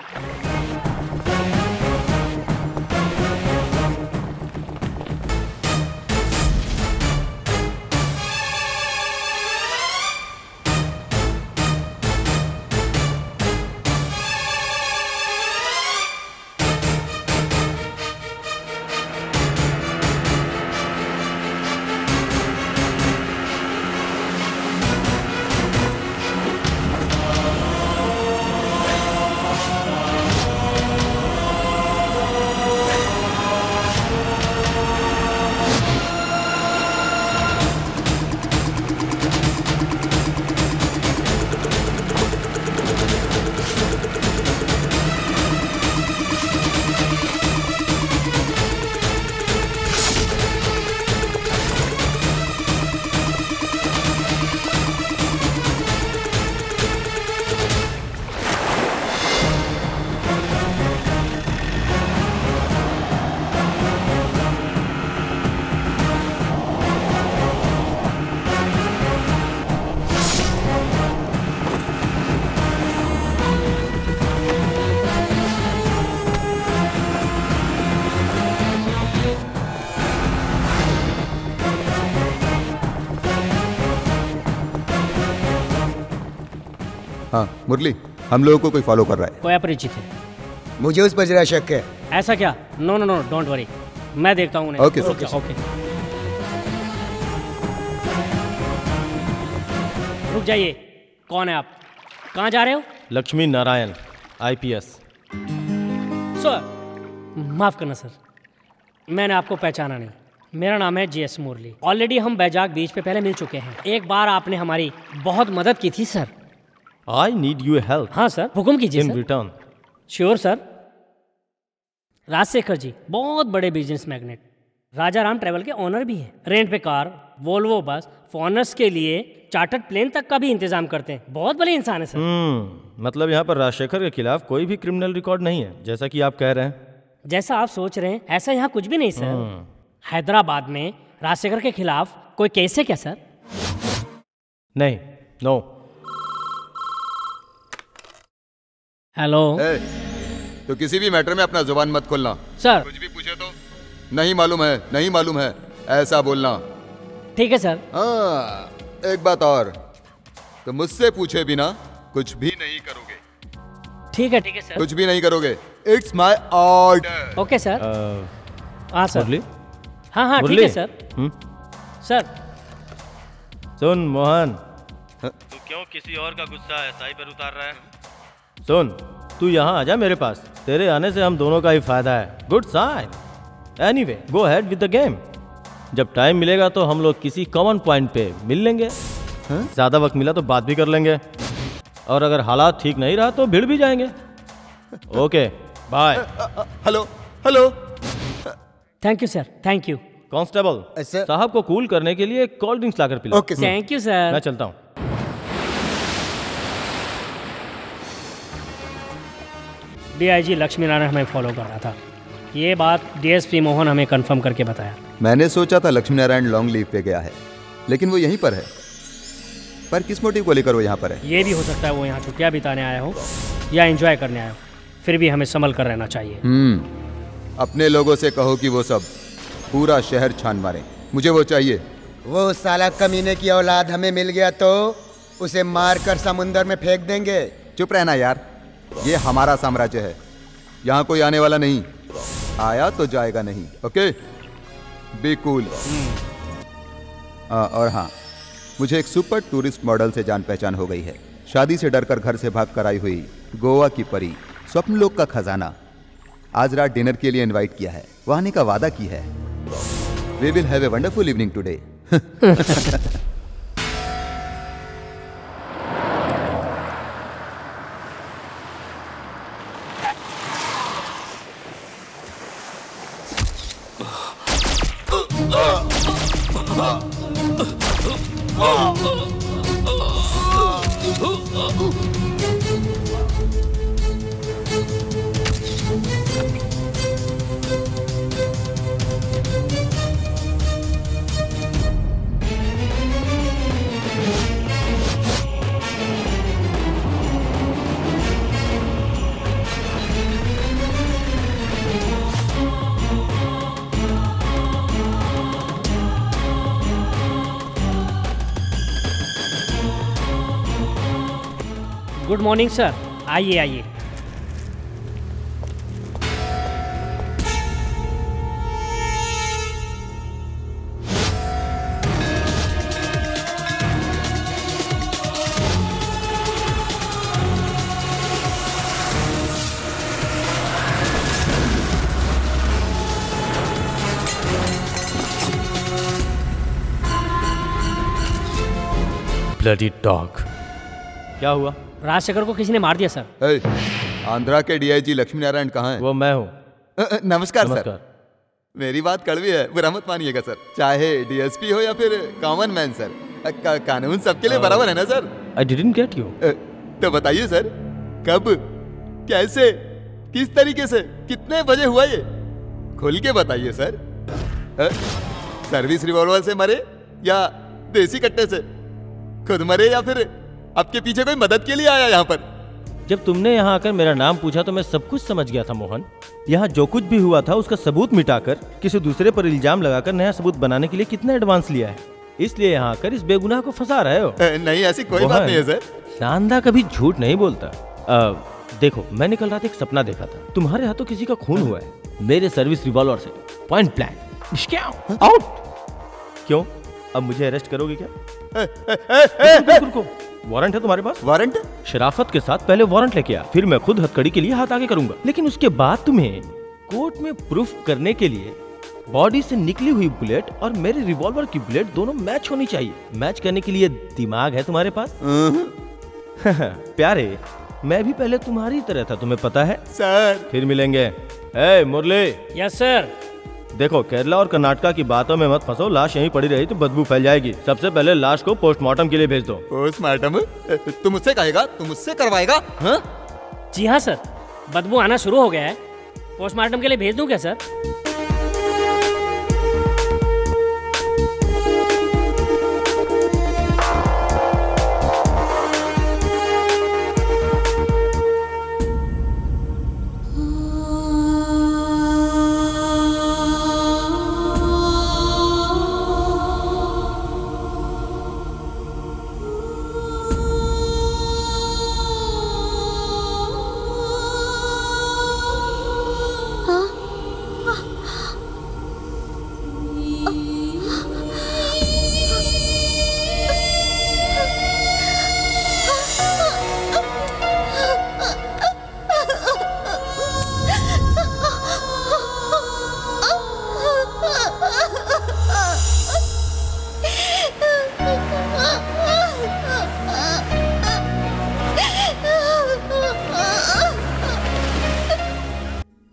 हाँ मुरली, हम लोगों को कोई फॉलो कर रहा है। कोई अपरिचित है। मुझे उस पर जरा शक है। ऐसा क्या? No no no, don't worry, मैं देखता हूँ उन्हें। Okay sir. ओके, रुक जाइए। कौन है आप? कहाँ जा रहे हो? लक्ष्मी नारायण, IPS। सर माफ करना सर, मैंने आपको पहचाना नहीं। मेरा नाम है GS मुरली। ऑलरेडी हम बैजाग बीच पे पहले मिल चुके हैं। एक बार आपने हमारी बहुत मदद की थी sir. I need your help। हाँ सर, हुक्म कीजिए In sir. return। Sure sir. Rajshekhar ji बहुत बड़े business magnet, Raja Ram travel के ओनर भी हैं। रेंट पे कार, वोल्वो बस, फॉरेनर्स के लिए चार्टर्ड प्लेन तक का भी इंतजाम करते हैं। बहुत बड़े इंसान है सर। मतलब यहाँ पर राजशेखर के खिलाफ कोई भी क्रिमिनल रिकॉर्ड नहीं है, जैसा कि आप कह रहे हैं। जैसा आप सोच रहे हैं ऐसा यहाँ कुछ भी नहीं सर। हैदराबाद में राजशेखर के खिलाफ कोई केस है क्या सर? नहीं, नो। हेलो। तो किसी भी मैटर में अपना जुबान मत खोलना सर। कुछ भी पूछे तो नहीं मालूम है, नहीं मालूम है, ऐसा बोलना। ठीक है सर। हाँ, एक बात और, तो मुझसे पूछे बिना कुछ भी नहीं करोगे। ठीक है सर। कुछ भी नहीं करोगे। It's my order. Okay sir. हाँ सर। मुरली? हाँ ठीक है सर। सर सुन मोहन, तू क्यों किसी और का गुस्सा SI पर उतार रहा है? सुन, तू यहाँ आजा मेरे पास, तेरे आने से हम दोनों का ही फायदा है। Good sign. Anyway, go ahead with the game. जब टाइम मिलेगा तो हम लोग किसी कॉमन पॉइंट पे मिल लेंगे। ज्यादा वक्त मिला तो बात भी कर लेंगे, और अगर हालात ठीक नहीं रहा तो भिड़ भी जाएंगे। Okay bye. Hello hello. Thank you sir, thank you. Constable साहब को कूल करने के लिए कोल्ड ड्रिंक्स लाकर पिलाओ। Okay thank you sir. मैं चलता हूँ। DIG लक्ष्मी नारायण हमें फॉलो कर रहा था। ये बात DSP मोहन हमें कंफर्म करके बताया। मैंने सोचा था लक्ष्मी नारायण लॉन्ग लीव पे गया है, लेकिन वो यहीं पर है। पर किस मोटिव को लेकर वो यहाँ पर है? ये भी हो सकता है वो यहाँ छुट्टियाँ बिताने आया हो या एंजॉय करने आया हो। फिर भी हमें संभल कर रहना चाहिए। अपने लोगों से कहो कि वो सब पूरा शहर छान मारे, मुझे वो चाहिए। वो साला कमीने की औलाद हमें मिल गया तो उसे मार कर समुंदर में फेंक देंगे। चुप रहना यार, ये हमारा साम्राज्य है, यहाँ कोई आने वाला नहीं, आया तो जाएगा नहीं। Okay, be cool. और हाँ, मुझे एक सुपर टूरिस्ट मॉडल से जान पहचान हो गई है। शादी से डरकर घर से भाग कर आई हुई गोवा की परी, स्वप्न लोक का खजाना, आज रात डिनर के लिए इनवाइट किया है, वह आने का वादा की है। We will have a wonderful evening today. Good morning sir, आइए आइए। Bloody dog. क्या हुआ? राजशेखर को किसी ने मार दिया सर। आंध्रा के DIG लक्ष्मी नारायण कहाँ हैं? वो मैं हूँ। नमस्कार सर। मेरी बात कड़वी है, बुरा मत मानिएगा सर। चाहे DSP हो या फिर कॉमन मैन सर, कानून सबके लिए बराबर है ना sir? I didn't get you। तो बताइए सर, कब, कैसे, किस तरीके से, कितने बजे हुआ ये? खुल के बताइए सर। सर्विस रिवॉल्वर से मरे या देसी कट्टे से? खुद मरे या फिर आपके पीछे कोई मदद के लिए आया यहाँ पर? जब तुमने यहाँ आकर मेरा नाम पूछा तो मैं सब कुछ समझ गया था मोहन। यहाँ जो कुछ भी हुआ था उसका सबूत मिटाकर किसी दूसरे पर इल्जाम लगाकर नया सबूत बनाने के लिए कितना एडवांस लिया है। इसलिए यहाँ आकर इस बेगुनाह को फंसा रहे हो। नहीं, ऐसी कोई बात नहीं है सर। शानदा कभी झूठ नहीं बोलता। देखो, मैंने कल रात एक सपना देखा था, तुम्हारे हाथों किसी का खून हुआ है, मेरे सर्विस रिवॉल्वर से, पॉइंट ब्लैंक। आउट। क्यों, अब मुझे अरेस्ट करोगे क्या? रुको, वारंट है तुम्हारे पास? वारंट? शराफत के साथ पहले वारंट लेके आ, फिर मैं खुद हथकड़ी के लिए हाथ आगे करूंगा। लेकिन उसके बाद तुम्हें कोर्ट में प्रूफ करने के लिए बॉडी से निकली हुई बुलेट और मेरे रिवॉल्वर की बुलेट दोनों मैच होनी चाहिए। मैच करने के लिए दिमाग है तुम्हारे पास? प्यारे, मैं भी पहले तुम्हारी तरह था, तुम्हें पता है सर। फिर मिलेंगे। ए मुरली। Yes sir. देखो, केरला और कर्नाटका की बातों में मत फंसो, लाश यहीं पड़ी रही तो बदबू फैल जाएगी। सबसे पहले लाश को पोस्टमार्टम के लिए भेज दो। पोस्टमार्टम? तुम मुझसे कहेगा, तुम मुझसे करवाएगा? हाँ? जी हाँ सर, बदबू आना शुरू हो गया है, पोस्टमार्टम के लिए भेज दूं क्या सर?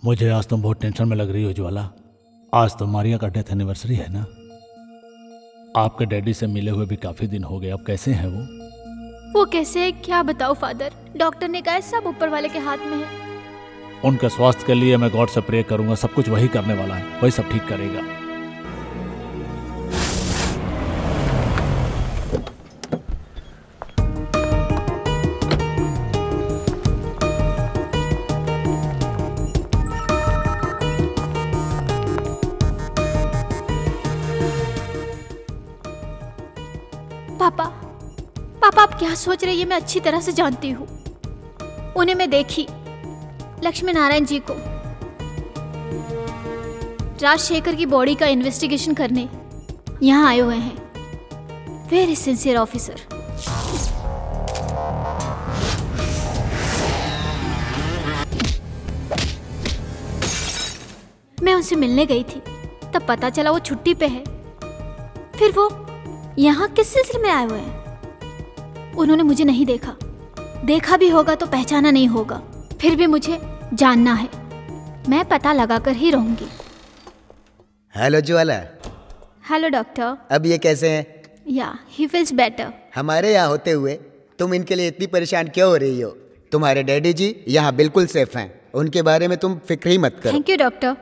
मुझे आज तुम बहुत टेंशन में लग रही हो ज्वाला। आज तो मारिया का डेथ एनिवर्सरी है ना। आपके डैडी से मिले हुए भी काफी दिन हो गए, अब कैसे हैं वो कैसे है क्या बताओ फादर। डॉक्टर ने कहा सब ऊपर वाले के हाथ में है। उनके स्वास्थ्य के लिए मैं गॉड से प्रे करूंगा, सब कुछ वही करने वाला है, वही सब ठीक करेगा। पापा आप क्या सोच रहे हैं मैं अच्छी तरह से जानती हूँ। उन्हें मैं देखी, लक्ष्मी नारायण जी को, राजशेखर की बॉडी का इन्वेस्टिगेशन करने यहाँ आए हुए हैं। Very sincere officer. मैं उनसे मिलने गई थी, तब पता चला वो छुट्टी पे है। फिर वो यहाँ किस सिलसिले में आए हुए हैं? उन्होंने मुझे नहीं देखा, देखा भी होगा तो पहचाना नहीं होगा। फिर भी मुझे जानना है, मैं पता लगाकर ही रहूंगी। हेलो ज्वाला। Hello doctor. अब ये कैसे हैं? या ही फील्स बेटर। हमारे यहाँ होते हुए तुम इनके लिए इतनी परेशान क्यों हो रही हो? तुम्हारे डैडी जी यहाँ बिल्कुल सेफ हैं, उनके बारे में तुम फिक्र ही मत करो। Thank you doctor.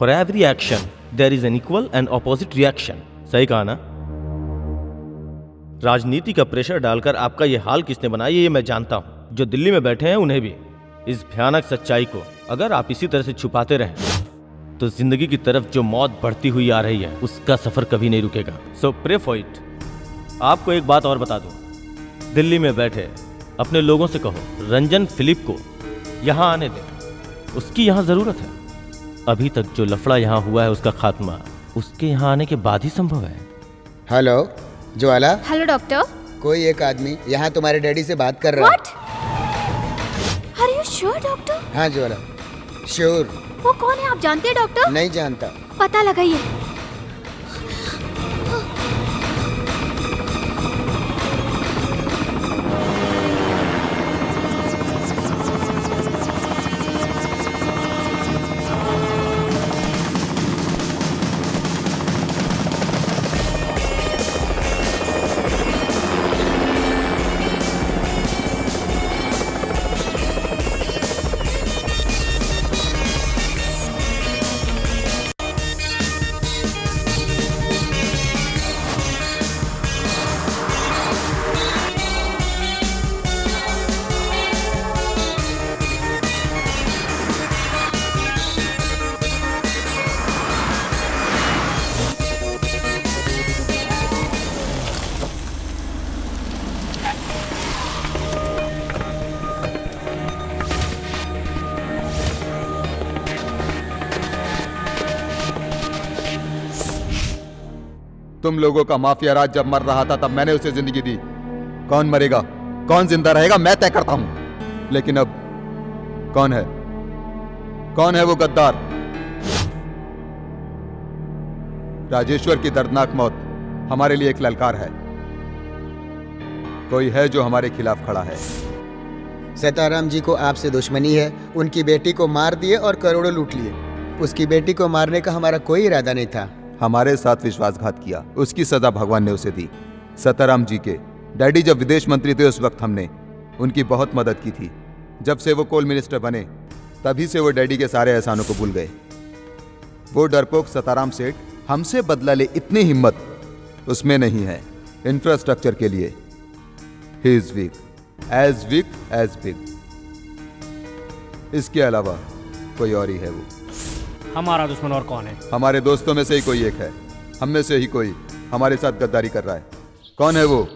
For every action, there is an equal and opposite reaction. सही कहा ना? राजनीति का प्रेशर डालकर आपका ये हाल किसने बनाया ये मैं जानता हूँ। जो दिल्ली में बैठे हैं उन्हें भी। इस भयानक सच्चाई को अगर आप इसी तरह से छुपाते रहें तो जिंदगी की तरफ जो मौत बढ़ती हुई आ रही है उसका सफर कभी नहीं रुकेगा। सो प्रे फॉर इट। आपको एक बात और बता दूं, दिल्ली में बैठे अपने लोगों से कहो रंजन फिलिप को यहाँ आने दें, उसकी यहाँ जरूरत है। अभी तक जो लफड़ा यहाँ हुआ है उसका खात्मा उसके यहाँ आने के बाद ही संभव है। हेलो ज्वाला। Hello doctor. कोई एक आदमी यहाँ तुम्हारे डैडी से बात कर रहा है। Are you sure, doctor? हाँ ज्वाला, श्योर। वो कौन है आप जानते हैं डॉक्टर? नहीं जानता। पता लगाइए। तुम लोगों का माफिया राज जब मर रहा था तब मैंने उसे जिंदगी दी। कौन मरेगा, कौन जिंदा रहेगा, मैं तय करता हूं। लेकिन अब कौन है वो गद्दार? राजेश्वर की दर्दनाक मौत हमारे लिए एक ललकार है। कोई है जो हमारे खिलाफ खड़ा है। सीताराम जी को आपसे दुश्मनी है। उनकी बेटी को मार दिए और करोड़ों लूट लिए। उसकी बेटी को मारने का हमारा कोई इरादा नहीं था। हमारे साथ विश्वासघात किया, उसकी सजा भगवान ने उसे दी। सीताराम जी के डैडी जब विदेश मंत्री थे उस वक्त हमने उनकी बहुत मदद की थी। जब से वो कोल मिनिस्टर बने तभी से वो डैडी के सारे एहसानों को भूल गए। वो डरपोक सीताराम सेठ हमसे बदला ले इतनी हिम्मत उसमें नहीं है। इंफ्रास्ट्रक्चर के लिए he is weak as big. इसके अलावा कोई और ही है वो। हमारा दुश्मन और कौन है? हमारे दोस्तों में से ही कोई एक है। हम में से ही कोई हमारे साथ गद्दारी कर रहा है। कौन है वो?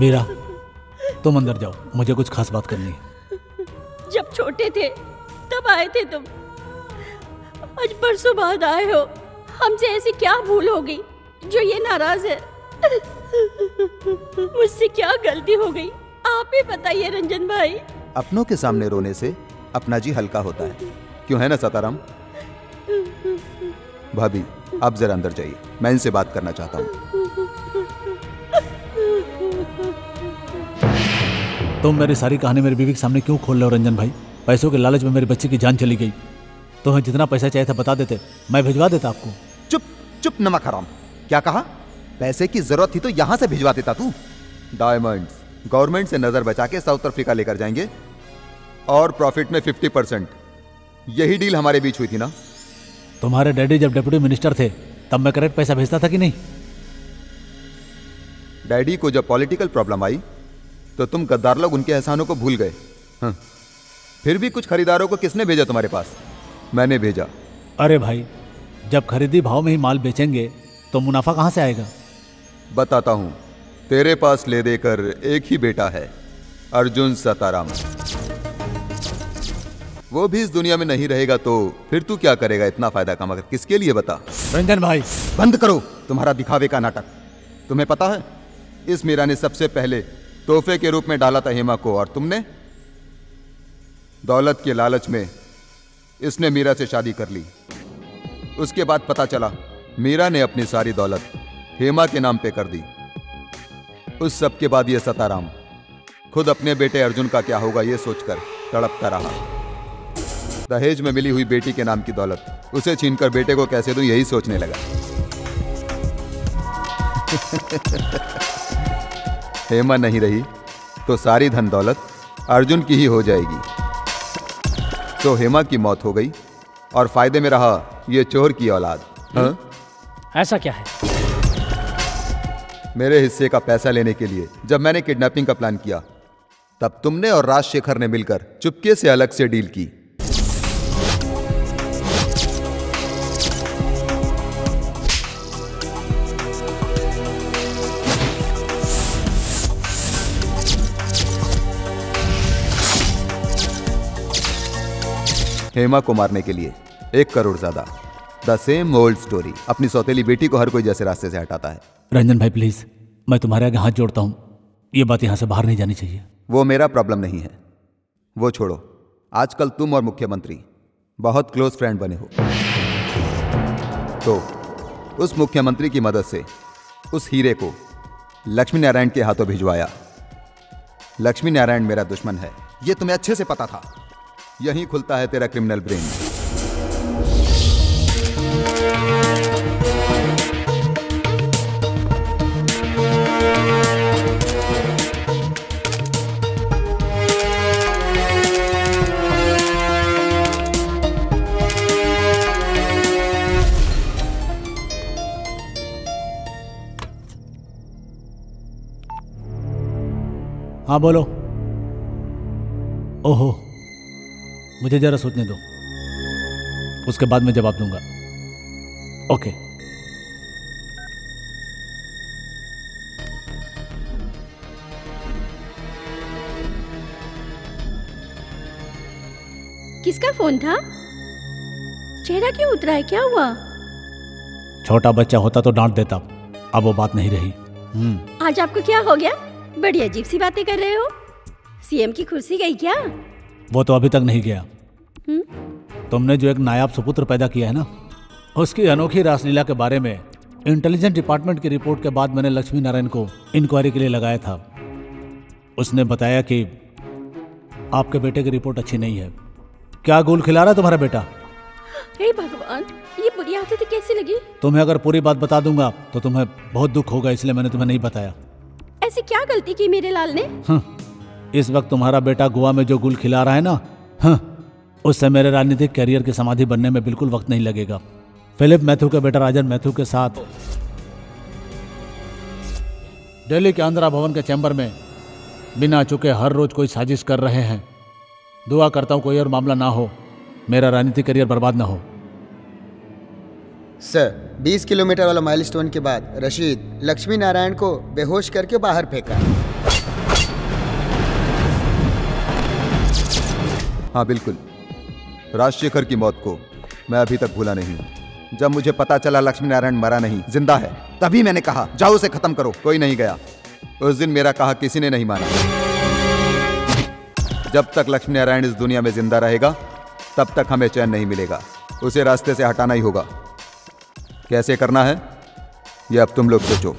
मीरा, तुम अंदर जाओ, मुझे कुछ खास बात करनी है। जब छोटे थे तब आए थे तुम, आज परसों बाद आए हो। हमसे ऐसी क्या भूल हो गई जो ये नाराज है? मुझसे क्या गलती हो गई आप ही बताइए रंजन भाई। अपनों के सामने रोने से अपना जी हल्का होता है, क्यों है ना सीताराम? भाभी आप जरा अंदर जाइए, मैं इनसे बात करना चाहता हूँ। तुम मेरी सारी कहानी मेरी बीवी के सामने क्यों खोल रहे हो रंजन भाई? पैसों के लालच में मेरी बच्ची की जान चली गई। तुम्हें जितना पैसा चाहिए था बता देते, मैं भिजवा देता आपको। चुप चुप नमक हराम। क्या कहा? पैसे की जरूरत थी तो यहां से भिजवा देता तू। डायमंड्स गवर्नमेंट से नजर बचा के साउथ अफ्रीका लेकर जाएंगे और प्रॉफिट में 50%। यही डील हमारे बीच हुई थी ना? तुम्हारे डैडी जब डिप्टी मिनिस्टर थे तब मैं करेक्ट पैसा भेजता था कि नहीं? डैडी को जब पॉलिटिकल प्रॉब्लम आई तो तुम गद्दार लोग उनके एहसानों को भूल गए। हाँ। फिर भी कुछ खरीदारों को किसने भेजा तुम्हारे पास? मैंने भेजा। अरे भाई, जब खरीदी भाव में ही माल बेचेंगे तो मुनाफा कहां से आएगा? बताता हूं। तेरे पास ले देकर एक ही बेटा है, अर्जुन सीताराम। वो भी इस दुनिया में नहीं रहेगा तो फिर तू क्या करेगा इतना फायदा कमाकर? किसके लिए बता? रंजन भाई बंद करो तुम्हारा दिखावे का नाटक। तुम्हें पता है इस मीरा ने सबसे पहले तोहफे के रूप में डाला था हेमा को, और तुमने दौलत के लालच में इसने मीरा से शादी कर ली। उसके बाद पता चला मीरा ने अपनी सारी दौलत हेमा के नाम पे कर दी। उस सब के बाद ये सीताराम खुद अपने बेटे अर्जुन का क्या होगा ये सोचकर तड़पता रहा। दहेज में मिली हुई बेटी के नाम की दौलत उसे छीनकर बेटे को कैसे दूं यही सोचने लगा। हेमा नहीं रही तो सारी धन दौलत अर्जुन की ही हो जाएगी। तो हेमा की मौत हो गई और फायदे में रहा ये चोर की औलाद। हाँ? ऐसा क्या है? मेरे हिस्से का पैसा लेने के लिए जब मैंने किडनैपिंग का प्लान किया, तब तुमने और राजशेखर ने मिलकर चुपके से अलग से डील की। हेमा को मारने के लिए 1 करोड़ ज्यादा। The same old story. अपनी सौतेली बेटी को हर कोई जैसे रास्ते से हटाता है। रंजन भाई प्लीज, मैं तुम्हारे आगे हाथ जोड़ता हूं, ये बात यहां से बाहर नहीं जानी चाहिए। वो मेरा प्रॉब्लम नहीं है, वो छोड़ो। आजकल तुम और मुख्यमंत्री बहुत क्लोज फ्रेंड बने हो, तो उस मुख्यमंत्री की मदद से उस हीरे को लक्ष्मी नारायण के हाथों भिजवाया। लक्ष्मी नारायण मेरा दुश्मन है, ये तुम्हें अच्छे से पता था। यहीं खुलता है तेरा क्रिमिनल ब्रेन। हाँ बोलो। ओहो, मुझे जरा सोचने दो, उसके बाद मैं जवाब दूंगा। ओके। किसका फोन था? चेहरा क्यों उतरा है, क्या हुआ? छोटा बच्चा होता तो डांट देता, अब वो बात नहीं रही। आज आपको क्या हो गया? बड़ी अजीब सी बातें कर रहे हो। सीएम की कुर्सी गई क्या? वो तो अभी तक नहीं गया। तुमने जो एक नायाब सुपुत्र पैदा किया है ना, उसकी अनोखी रासलीला के बारे में इंटेलिजेंस डिपार्टमेंट की रिपोर्ट के बाद मैंने लक्ष्मी नारायण को इंक्वायरी के लिए लगाया था। उसने बताया कि आपके बेटे की रिपोर्ट अच्छी नहीं है। क्या गोल खिला रहा है तुम्हारा बेटा? हे भगवान, ये बुरी आदत कैसे लगी? तुम्हें अगर पूरी बात बता दूंगा तो तुम्हें बहुत दुख होगा, इसलिए मैंने तुम्हें नहीं बताया। ऐसी क्या गलती की मेरे लाल ने? इस वक्त तुम्हारा बेटा गोवा में जो गुल खिला रहा है ना, उससे मेरे राजनीतिक कैरियर की समाधि बनने में बिल्कुल वक्त नहीं लगेगा। फिलिप मैथ्यू के बेटा राजन मैथ्यू के साथ दिल्ली के आंध्रा भवन के चैम्बर में बिना चुके हर रोज कोई साजिश कर रहे हैं। दुआ करता हूं कोई और मामला ना हो, मेरा राजनीतिक करियर बर्बाद ना हो। सर, 20 किलोमीटर वाला माइलस्टोन के बाद रशीद लक्ष्मी नारायण को बेहोश करके बाहर फेंका। हाँ बिल्कुल, राजशेखर की मौत को मैं अभी तक भूला नहीं हूं। जब मुझे पता चला लक्ष्मी नारायण मरा नहीं, जिंदा है, तभी मैंने कहा जाओ उसे खत्म करो। कोई नहीं गया। उस दिन मेरा कहा किसी ने नहीं माना। जब तक लक्ष्मी नारायण इस दुनिया में जिंदा रहेगा, तब तक हमें चैन नहीं मिलेगा। उसे रास्ते से हटाना ही होगा। कैसे करना है ये अब तुम लोग सोचो।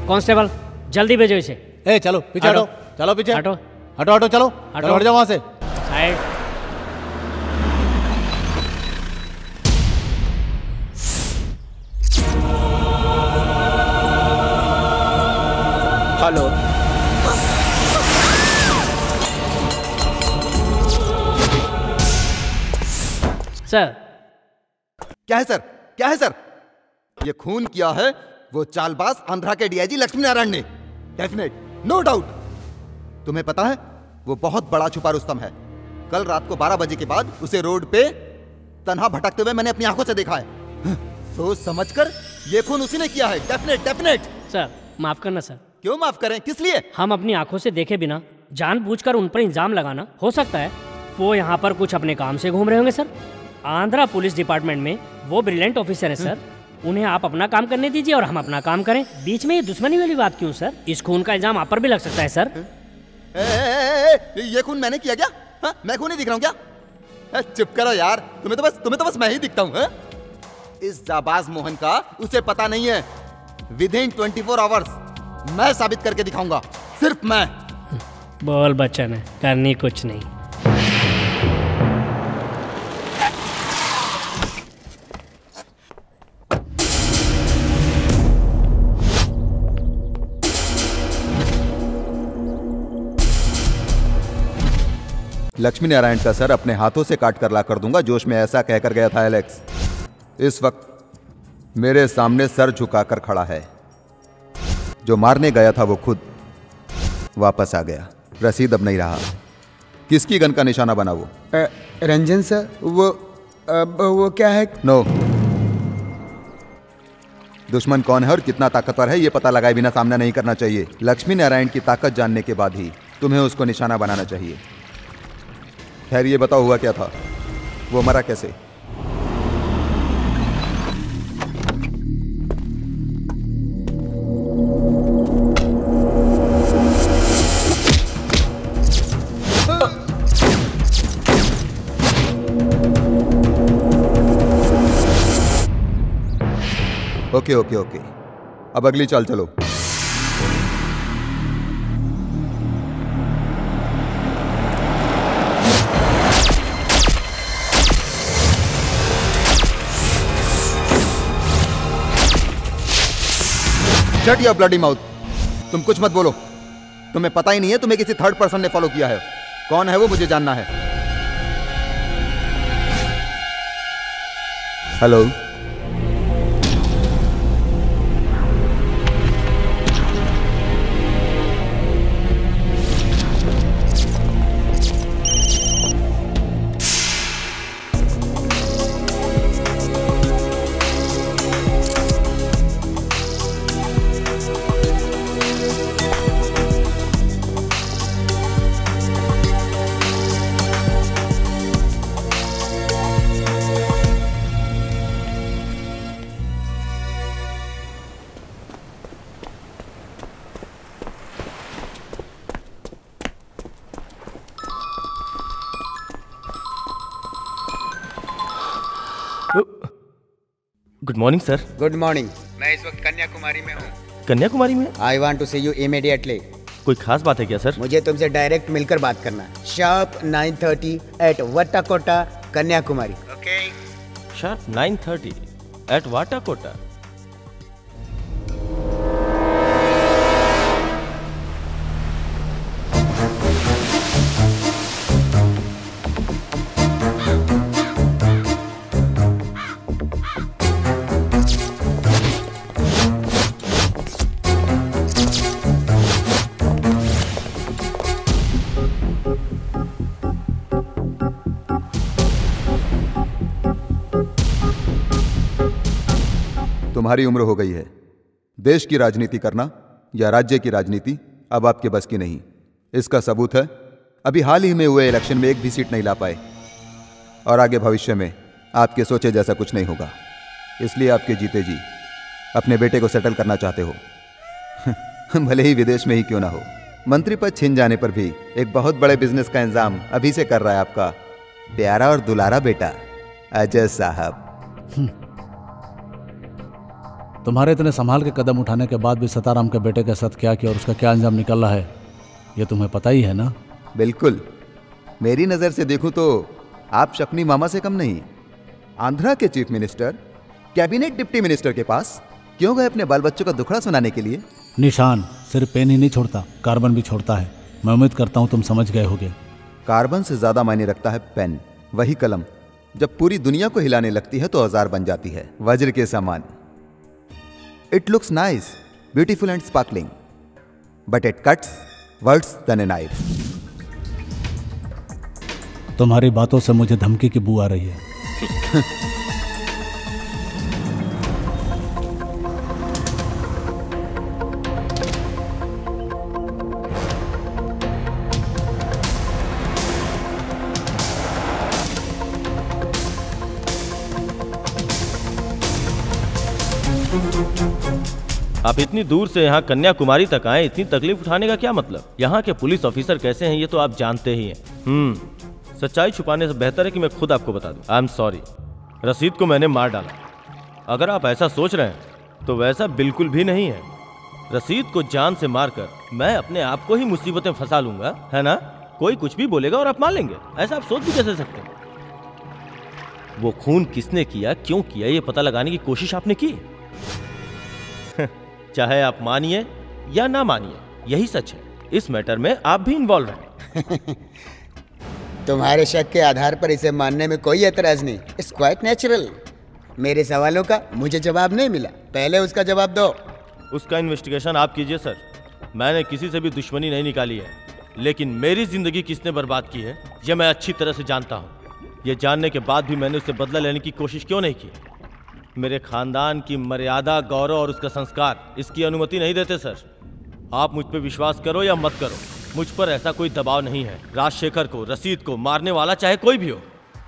कांस्टेबल जल्दी भेजो इसे। ए चलो पीछे हटो, चलो पीछे हटो, हटो हटो, चलो हटो, हट जाओ वहां से। साइड। हेलो। सर। क्या है सर? क्या है सर? ये खून किया है वो चालबाज आंध्रा के डीआईजी लक्ष्मी नारायण ने। Definite, no doubt. तुम्हें पता है वो बहुत बड़ा छुपा रुस्तम है। कल रात को 12 बजे के बाद उसे रोड पे तन्हा भटकते हुए मैंने अपनी आंखों से देखा है। सोच समझकर ये खून उसी ने किया है। Definite definite. सर माफ करना सर। क्यों माफ करें? किस लिए? हम अपनी आंखों से देखे बिना जानबूझकर उन पर इल्जाम लगाना, हो सकता है वो यहाँ पर कुछ अपने काम से घूम रहे होंगे सर। आंध्रा पुलिस डिपार्टमेंट में वो ब्रिलियंट ऑफिसर है सर। उन्हें आप अपना काम करने दीजिए और हम अपना काम करें। बीच में ये दुश्मनी वाली बात क्यों सर? इस खून का इल्जाम आप पर भी लग सकता है सर। ये खून मैंने किया क्या? हा? मैं खून नहीं दिख रहा हूँ क्या? चुप करो यार, तुम्हें तो बस मैं ही दिखता हूँ। इस जाबाज मोहन का उसे पता नहीं है। विदिन 24 आवर्स मैं साबित करके दिखाऊंगा, सिर्फ मैं। बोल बच्चन है, करनी कुछ नहीं। लक्ष्मी नारायण का सर अपने हाथों से काट कर ला कर दूंगा, जोश में ऐसा कहकर गया था एलेक्स। इस वक्त मेरे सामने सर झुकाकर खड़ा है। जो मारने गया था वो खुद वापस आ गया। रसीद अब नहीं रहा। किसकी गन का निशाना बना वो? रंजन सर, वो क्या है? नो। दुश्मन कौन है और कितना ताकतवर है ये पता लगाए बिना सामना नहीं करना चाहिए। लक्ष्मी नारायण की ताकत जानने के बाद ही तुम्हें उसको निशाना बनाना चाहिए। खैर ये बताओ हुआ क्या था? वो मरा कैसे? ओके ओके ओके, अब अगली चाल चलो। Shut your bloody mouth. तुम कुछ मत बोलो। तुम्हें पता ही नहीं है तुम्हें किसी थर्ड पर्सन ने फॉलो किया है। कौन है वो मुझे जानना है। Hello, good morning sir. Good morning. मैं इस वक्त कन्याकुमारी में हूँ। कन्याकुमारी में? I want to see you immediately. कोई खास बात है क्या सर? मुझे तुमसे डायरेक्ट मिलकर बात करना है। Sharp 9:30 at Vattakota, Kanyakumari. Okay? Sharp 9:30 at Vattakota. तुम्हारी उम्र हो गई है। देश की राजनीति करना या राज्य की राजनीति अब आपके बस की नहीं। इसका सबूत है अभी हाल ही में हुए इलेक्शन में एक भी सीट नहीं ला पाए, और आगे भविष्य में आपके सोचे जैसा कुछ नहीं होगा। इसलिए आपके जीते जी अपने बेटे को सेटल करना चाहते हो भले ही विदेश में ही क्यों ना हो। मंत्री पद छिन जाने पर भी एक बहुत बड़े बिजनेस का इंतजाम अभी से कर रहा है आपका प्यारा और दुलारा बेटा अजय साहब। तुम्हारे इतने संभाल के कदम उठाने के बाद भी सताराम के बेटे के साथ क्या किया और उसका क्या अंजाम निकल रहा है ये तुम्हें पता ही है ना? बिल्कुल। मेरी नजर से देखूं तो आप शकुनी मामा से कम नहीं। आंध्रा के chief minister cabinet deputy minister के पास क्यों गए अपने बाल बच्चों का दुखड़ा सुनाने के लिए? निशान सिर्फ पेन ही नहीं छोड़ता, कार्बन भी छोड़ता है। मैं उम्मीद करता हूं तुम समझ गए होगे। कार्बन से ज्यादा मायने रखता है पेन, वही कलम जब पूरी दुनिया को हिलाने लगती है तो औजार बन जाती है, वज्र के समान। It looks nice, beautiful and sparkling, but it cuts worse than a knife. तुम्हारी बातों से मुझे धमकी की बू आ रही है। आप इतनी दूर से यहाँ कन्याकुमारी तक आए, इतनी तकलीफ उठाने का क्या मतलब? यहाँ के पुलिस ऑफिसर कैसे हैं ये तो आप जानते ही हैं। सच्चाई छुपाने से बेहतर है कि मैं खुद आपको बता दूं। आई एम सॉरी, रसीद को मैंने मार डाला। अगर आप ऐसा सोच रहे हैं तो वैसा बिल्कुल भी नहीं है। रसीद को जान से मारकर मैं अपने आप को ही मुसीबत में फंसा लूंगा, है ना? कोई कुछ भी बोलेगा और आप मान लेंगे, ऐसा आप सोच भी कैसे सकते हैं? वो खून किसने किया, क्यों किया, ये पता लगाने की कोशिश आपने की। चाहे आप मानिए या ना मानिए, यही सच है। इस मैटर में आप भी इन्वॉल्व हैं। तुम्हारे शक के आधार पर इसे मानने में कोई एतराज नहीं। It's quite natural. मेरे सवालों का मुझे जवाब नहीं मिला, पहले उसका जवाब दो। उसका इन्वेस्टिगेशन आप कीजिए सर। मैंने किसी से भी दुश्मनी नहीं निकाली है, लेकिन मेरी जिंदगी किसने बर्बाद की है यह मैं अच्छी तरह से जानता हूँ। ये जानने के बाद भी मैंने उससे बदला लेने की कोशिश क्यों नहीं की? मेरे खानदान की मर्यादा, गौरव और उसका संस्कार इसकी अनुमति नहीं देते सर। आप मुझ पर विश्वास करो या मत करो, मुझ पर ऐसा कोई दबाव नहीं है। राजशेखर को, रसीद को मारने वाला चाहे कोई भी हो,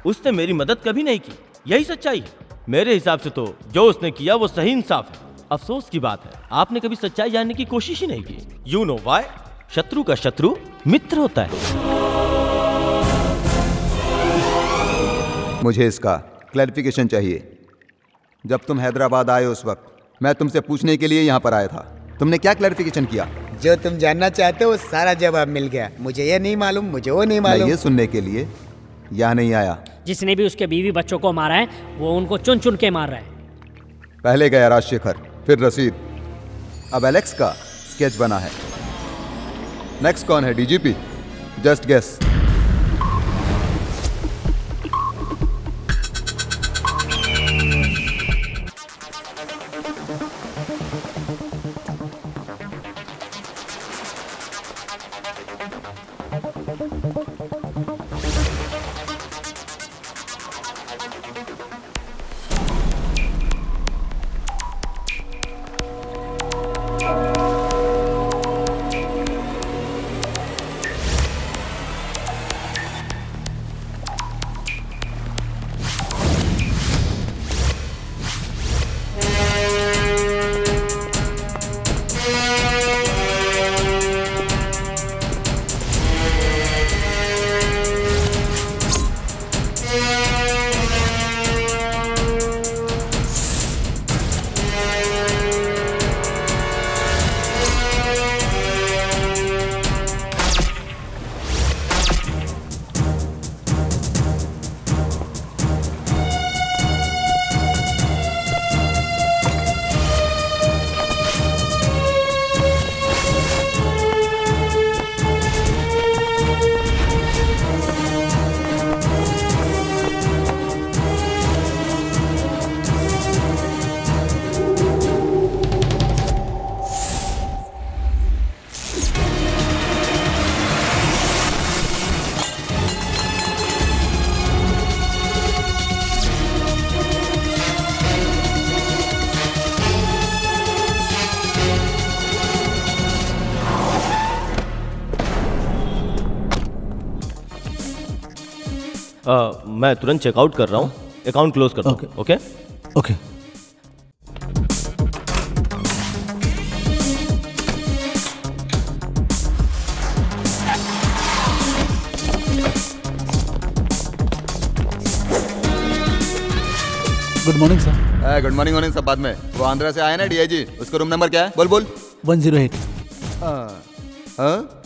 उसने मेरी मदद कभी नहीं की, यही सच्चाई है। मेरे हिसाब से तो जो उसने किया वो सही इंसाफ है। अफसोस की बात है आपने कभी सच्चाई जानने की कोशिश ही नहीं की। You know why? शत्रु का शत्रु मित्र होता है। मुझे इसका क्लैरिफिकेशन चाहिए। जब तुम हैदराबाद आए उस वक्त मैं तुमसे पूछने के लिए यहाँ पर आया था, तुमने क्या क्लैरिफिकेशन किया? जो तुम जानना चाहते हो सारा जवाब मिल गया। मुझे ये नहीं मालूम, मुझे वो नहीं मालूम। मैं ये सुनने के लिए यहाँ नहीं आया। जिसने भी उसके बीवी बच्चों को मारा है वो उनको चुन चुन के मार रहा है। पहले गया राजशेखर, फिर रसीद, अब एलेक्स का स्केच बना है। नेक्स्ट कौन है? डीजीपी? Just guess. मैं तुरंत चेकआउट कर रहा हूँ, अकाउंट क्लोज करता हूँ। Okay okay. Good morning sir. Good morning होने सब बाद में। वो आंध्रा से आया ना डीआईजी, उसका रूम नंबर क्या है? बोल बोल। 108।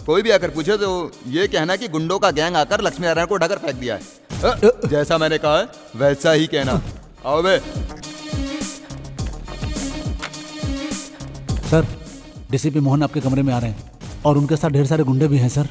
कोई भी आकर पूछे तो ये कहना कि गुंडों का गैंग आकर लक्ष्मी नारायण को उठाकर फेंक दिया है। जैसा मैंने कहा है वैसा ही कहना। आओ बे। सर, डीसीपी मोहन आपके कमरे में आ रहे हैं और उनके साथ ढेर सारे गुंडे भी हैं सर।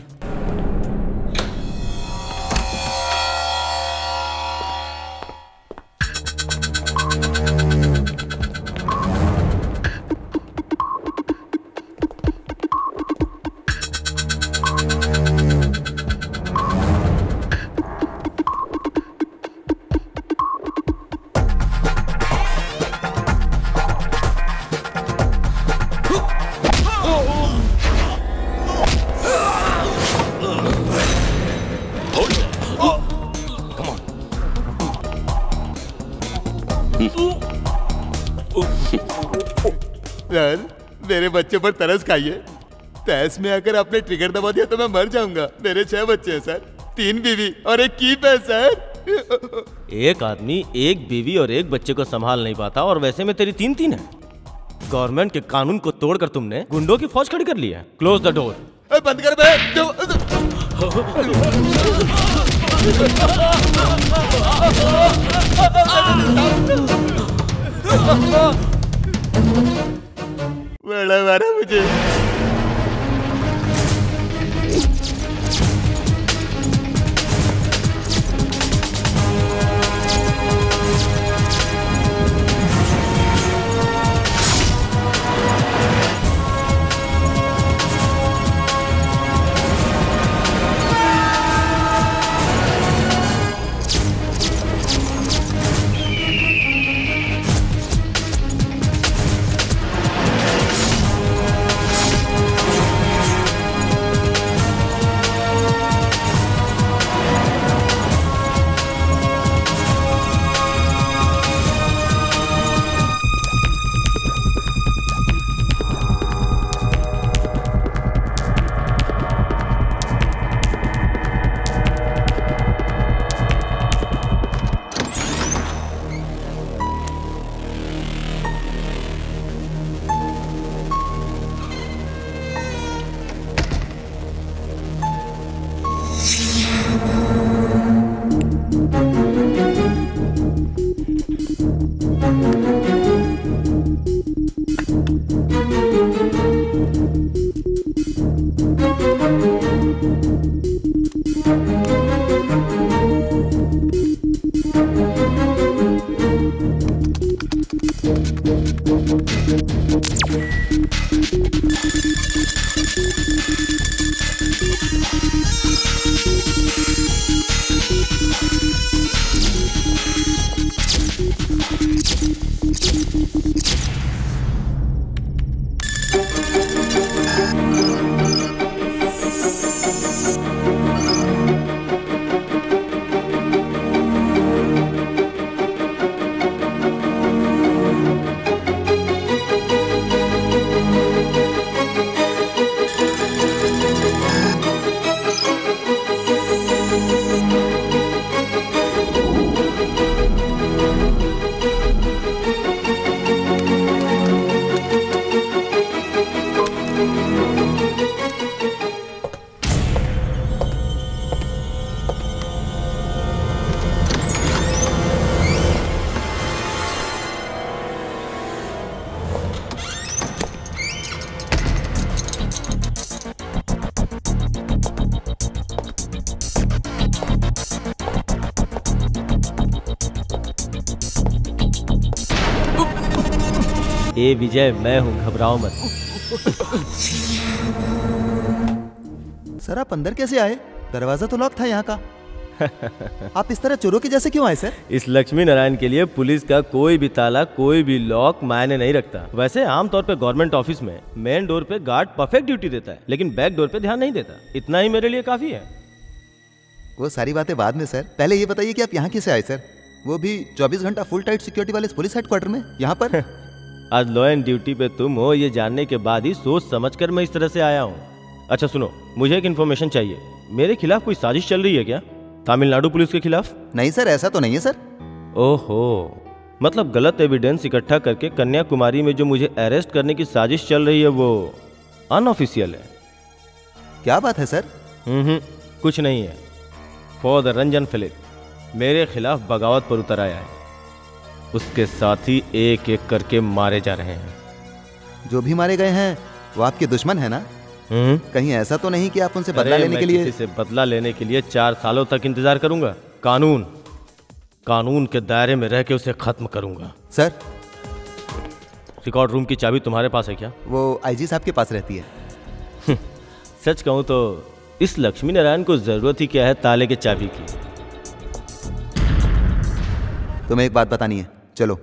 यार मेरे बच्चे पर तरस खाइए। तैस में आकर आपने ट्रिगर दबा दिया तो मैं मर जाऊंगा। मेरे 6 बच्चे हैं सर, 3 बीवी और 1 कीप है सर। एक आदमी 1 बीवी और 1 बच्चे को संभाल नहीं पाता और वैसे में तेरी 3 है। गवर्नमेंट के कानून को तोड़कर तुमने गुंडों की फौज खड़ी कर ली है। Close the door. बंद कर बे। बड़ा मारा मुझे। ए विजय, मैं हूँ, घबराओ मत। सर आप अंदर कैसे आए? दरवाजा तो लॉक था यहाँ का। आप इस तरह चोरों के जैसे क्यों आए सर? इस लक्ष्मी नारायण के लिए पुलिस का कोई भी ताला, कोई भी लॉक मायने नहीं रखता। वैसे आमतौर पे गवर्नमेंट ऑफिस में मेन डोर पे गार्ड परफेक्ट ड्यूटी देता है, लेकिन बैक डोर पे ध्यान नहीं देता। इतना ही मेरे लिए काफी है। वो सारी बातें बाद में सर, पहले ये बताइए कि आप यहाँ कैसे आए सर? वो भी 24 घंटा फुल टाइट सिक्योरिटी वाले पुलिस हेडक्वार्टर में, यहाँ पर। आज लॉ एंड ड्यूटी पे तुम हो ये जानने के बाद ही सोच समझकर मैं इस तरह से आया हूँ। अच्छा सुनो, मुझे एक इन्फॉर्मेशन चाहिए। मेरे खिलाफ कोई साजिश चल रही है क्या? तमिलनाडु पुलिस के खिलाफ? नहीं सर, ऐसा तो नहीं है सर। ओहो, मतलब गलत एविडेंस इकट्ठा करके कन्याकुमारी में जो मुझे अरेस्ट करने की साजिश चल रही है वो अनऑफिशियल है। क्या बात है सर? कुछ नहीं है। फॉर द रंजन फिलिप मेरे खिलाफ बगावत पर उतर आया है। उसके साथी एक एक करके मारे जा रहे हैं। जो भी मारे गए हैं वो आपके दुश्मन है ना? कहीं ऐसा तो नहीं कि आप उनसे बदला लेने के लिए? किसी से बदला लेने के लिए 4 सालों तक इंतजार करूंगा। कानून के दायरे में रह के उसे खत्म करूंगा। सर, रिकॉर्ड रूम की चाबी तुम्हारे पास है क्या? वो आईजी साहब के पास रहती है। सच कहूं तो इस लक्ष्मी नारायण को जरूरत ही क्या है ताले के चाबी की। तुम्हें एक बात बतानी है, चलो।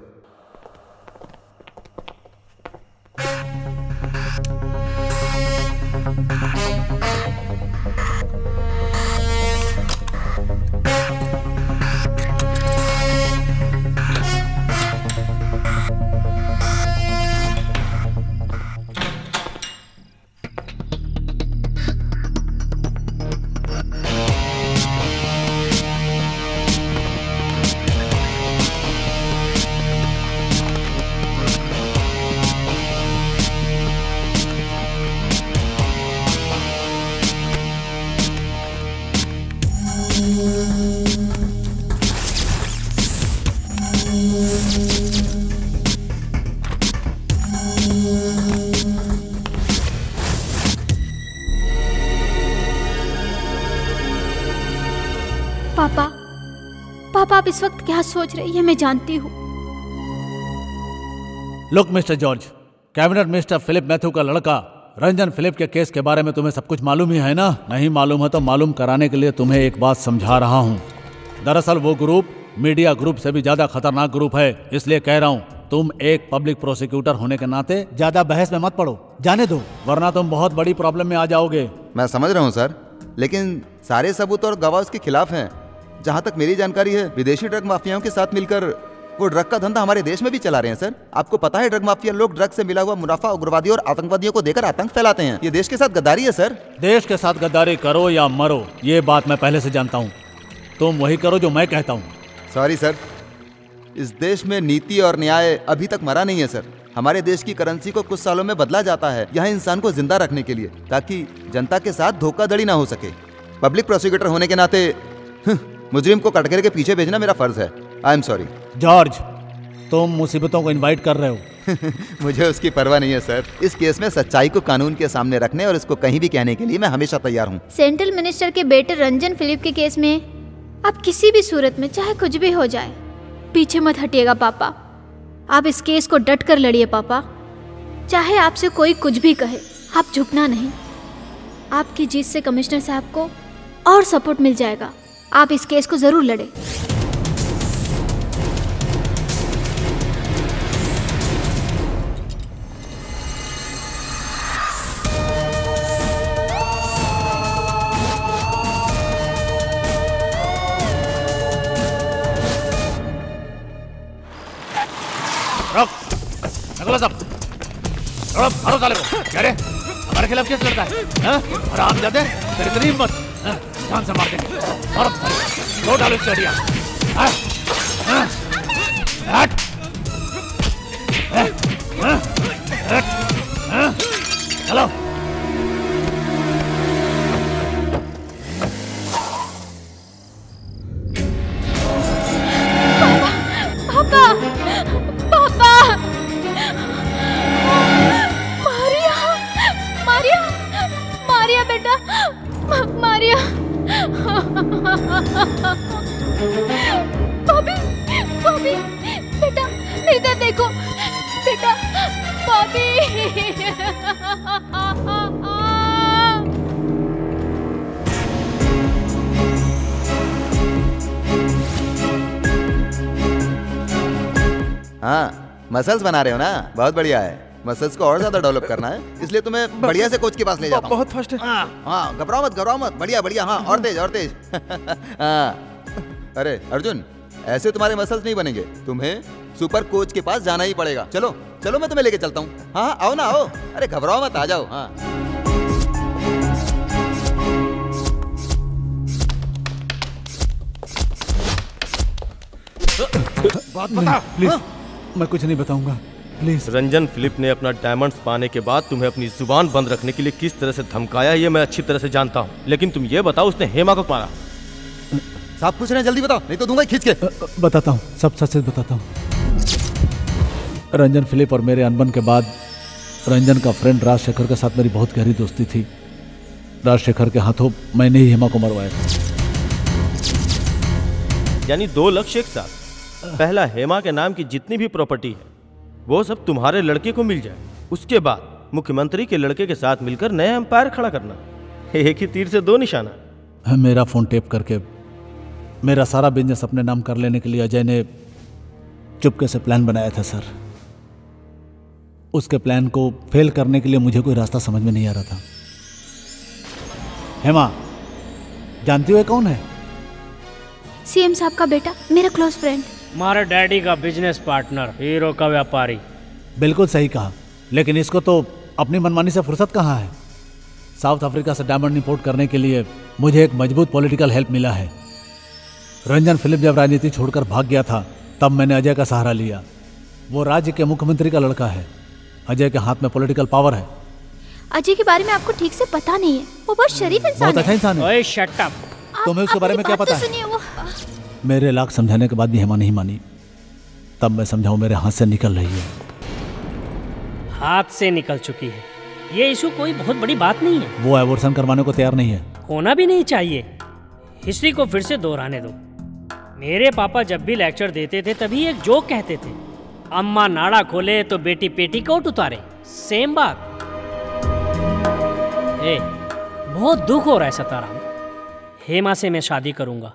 पापा, पापा आप इस वक्त क्या सोच रहे हैं ये मैं जानती हूँ। Look mister George, cabinet minister Philip Matthew का लड़का रंजन फिलिप के केस के बारे में तुम्हें सब कुछ मालूम ही है ना? नहीं मालूम है तो मालूम कराने के लिए तुम्हें एक बात समझा रहा हूँ। दरअसल वो ग्रुप मीडिया ग्रुप से भी ज्यादा खतरनाक ग्रुप है, इसलिए कह रहा हूँ तुम एक पब्लिक प्रोसिक्यूटर होने के नाते ज्यादा बहस में मत पड़ो, जाने दो, वरना तुम बहुत बड़ी प्रॉब्लम में आ जाओगे। मैं समझ रहा हूँ सर, लेकिन सारे सबूत और गवाह उसके खिलाफ हैं। जहाँ तक मेरी जानकारी है, विदेशी ड्रग माफियाओं के साथ मिलकर वो ड्रग का धंधा हमारे देश में भी चला रहे हैं सर। आपको पता है ड्रग माफिया लोग ड्रग से मिला हुआ मुनाफा उग्रवादियों और आतंकवादियों को देकर आतंक फैलाते हैं। ये देश के साथ गद्दारी है सर। देश के साथ गद्दारी करो या मरो, ये बात मैं पहले से जानता हूँ। तुम वही करो जो मैं कहता हूँ। सॉरी सर, इस देश में नीति और न्याय अभी तक मरा नहीं है सर। हमारे देश की करेंसी को कुछ सालों में बदला जाता है यहाँ इंसान को जिंदा रखने के लिए, ताकि जनता के साथ धोखाधड़ी ना हो सके। पब्लिक प्रोसिक्यूटर होने के नाते मुजरिम को कटघरे के पीछे भेजना मेरा फर्ज है। आई एम सॉरी। जॉर्ज, तुम मुसीबतों को इनवाइट कर रहे हो। मुझे उसकी परवाह नहीं है सर। इस केस में सच्चाई को कानून के सामने रखने और इसको कहीं भी कहने के लिए मैं हमेशा तैयार हूँ। सेंट्रल मिनिस्टर के बेटे रंजन फिलिप के केस में आप किसी भी सूरत में चाहे कुछ भी हो जाए पीछे मत हटिएगा पापा। आप इस केस को डट कर लड़िए पापा। चाहे आपसे कोई कुछ भी कहे, आप झुकना नहीं। आपकी जीत से कमिश्नर साहब को और सपोर्ट मिल जाएगा। आप इस केस को जरूर लड़े। मारो साले को। क्या रे, हमारे खिलाफ केस लड़ता है? आराम जाते तेरी तेरी हिम्मत, जान से मार देंगे। मारो साले, दो डालो इससे हटिया। चलो। पापा, पापा, मारिया, मारिया, मारिया बेटा, मारिया। भाभी, भाभी, बेटा इधर देखो, बेटा, भाभी। हाँ, मसल्स बना रहे हो ना, बहुत बढ़िया है। मसल्स को और ज्यादा डेवलप करना है, इसलिए तुम्हें बढ़िया से कोच के पास ले जाता हूं। बहुत फास्ट है। हाँ, घबराओ मत, बढ़िया बढ़िया। हाँ, और तेज और तेज। हाँ, अरे अर्जुन, ऐसे तुम्हारे मसल्स नहीं बनेंगे, तुम्हें सुपर कोच के पास जाना ही पड़ेगा। चलो चलो, मैं तुम्हें लेके चलता हूँ। हाँ, आओ ना, आओ। अरे घबराओ मत, आ जाओ। हाँ, बात बता। प्लीज, मैं कुछ नहीं बताऊंगा, प्लीज। रंजन फिलिप ने अपना डायमंड्स पाने के बाद तुम्हें अपनी जुबान बंद रखने के लिए किस तरह से धमकाया, ये मैं अच्छी तरह से जानता हूँ। लेकिन तुम ये बताओ, उसने हेमा को मारा? साहब पूछ रहे हैं, जल्दी बताओ, नहीं तो दूंगा खींच के। बताता हूँ, सब सच सच बताता हूँ। रंजन फिलिप और मेरे अनबन के बाद रंजन का फ्रेंड राजशेखर के साथ मेरी बहुत गहरी दोस्ती थी। राजशेखर के हाथों मैंने ही हेमा को मरवाया था। यानी दो लक्ष्य एक साथ। पहला, हेमा के नाम की जितनी भी प्रॉपर्टी है वो सब तुम्हारे लड़के को मिल जाए। उसके बाद मुख्यमंत्री के लड़के के साथ मिलकर नया एम्पायर खड़ा करना। एक ही तीर से दो निशाना। मेरा फोन टेप करके मेरा सारा बिजनेस अपने नाम कर लेने के लिए अजय ने चुपके से प्लान बनाया था सर। उसके प्लान को फेल करने के लिए मुझे कोई रास्ता समझ में नहीं आ रहा था। हेमा, जानती हो कौन है? सीएम साहब का बेटा, मेरा क्लोज फ्रेंड। हमारे डैडी का बिजनेस पार्टनर, हीरो का व्यापारी। बिल्कुल सही कहा, लेकिन इसको तो अपनी मनमानी से फुर्सत कहाँ है। साउथ अफ्रीका से डायमंड इंपोर्ट करने के लिए मुझे एक मजबूत पॉलिटिकल हेल्प मिला है। रंजन फिलिप जब राजनीति छोड़कर भाग गया था, तब मैंने अजय का सहारा लिया। वो राज्य के मुख्यमंत्री का लड़का है। अजय के हाथ में पॉलिटिकल पावर है। अजय के बारे में आपको ठीक से पता नहीं है, वो बहुत शरीफ इंसान है। बहुत अच्छा इंसान है। ओए शट अप। तुम्हें उसके बारे में क्या पता है? सुनिए वो मेरे लाख समझाने के बाद भी हेमा नहीं मानी। तब मैं समझाऊं मेरे हाथ से निकल रही है। हाथ से निकल चुकी है, ये इशू कोई बहुत बड़ी बात नहीं है। वो एबॉर्शन करवाने को तैयार नहीं है। होना भी नहीं चाहिए। हिस्ट्री को फिर से दोहराने दो। मेरे पापा जब भी लेक्चर देते थे तभी एक जोक कहते थे, अम्मा नाड़ा खोले तो बेटी पेटीकोट उतारे। सेम बात। बहुत दुख हो रहा है सताराम। हेमा से मैं शादी करूंगा।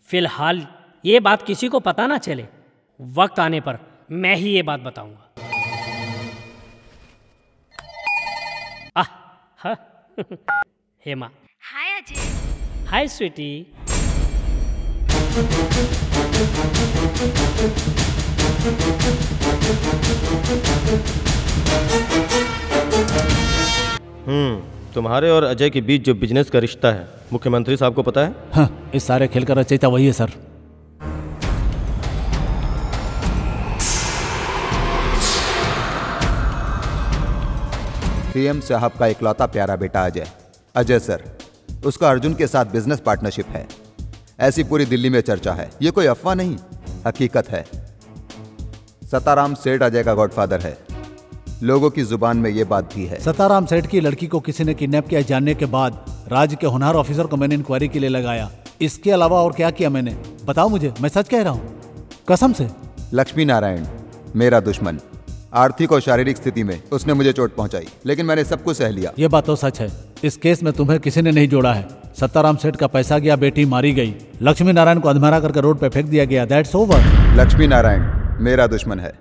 फिलहाल ये बात किसी को पता ना चले। वक्त आने पर मैं ही ये बात बताऊंगा। हाँ। हेमा। हाय अजय। हाय स्वीटी। तुम्हारे और अजय के बीच जो बिजनेस का रिश्ता है मुख्यमंत्री साहब को पता है? हाँ, इस सारे खेल का रचयिता वही है सर। सीएम साहब का इकलौता प्यारा बेटा अजय। अजय सर, उसका अर्जुन के साथ बिजनेस पार्टनरशिप है, ऐसी पूरी दिल्ली में चर्चा है। ये कोई अफवाह नहीं, हकीकत है। सताराम सेठ अजय का गॉडफादर है। लोगों की जुबान में ये बात भी है। सताराम सेठ की लड़की को किसी ने किडनैप किया जानने के बाद राज्य के होनहार ऑफिसर को मैंने इंक्वायरी के लिए लगाया। इसके अलावा और क्या किया मैंने? बताओ मुझे, मैं सच कह रहा हूँ कसम से। लक्ष्मी नारायण मेरा दुश्मन। आर्थिक और शारीरिक स्थिति में उसने मुझे चोट पहुंचाई, लेकिन मैंने सब कुछ सह लिया। ये बात तो सच है। इस केस में तुम्हें किसी ने नहीं जोड़ा है। सत्ताराम सेठ का पैसा गया, बेटी मारी गई, लक्ष्मी नारायण को अधमरा करके रोड पे फेंक दिया गया। That's over. लक्ष्मी नारायण मेरा दुश्मन है,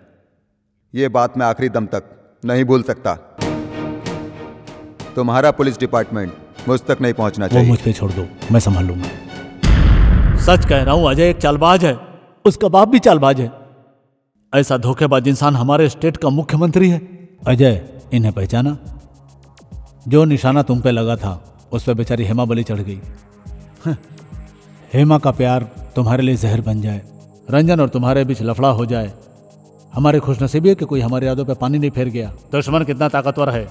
ये बात मैं आखिरी दम तक नहीं भूल सकता। तुम्हारा पुलिस डिपार्टमेंट मुझ तक नहीं पहुंचना चाहिए। वो मुझ पे छोड़ दो, मैं संभाल लूंगा। सच कह रहा हूं, अजय एक चालबाज है, उसका बाप भी चालबाज है। ऐसा धोखेबाज इंसान हमारे स्टेट का मुख्यमंत्री है। अजय, इन्हें पहचाना? जो निशाना तुम पे लगा था उस पे बेचारी हेमा बलि चढ़ गई। हेमा का प्यार तुम्हारे लिए जहर बन जाए, रंजन और तुम्हारे बीच लफड़ा हो जाए। हमारी खुशनसीबी है कि कोई हमारी यादों पे पानी नहीं फेर गया। दुश्मन कितना ताकतवर है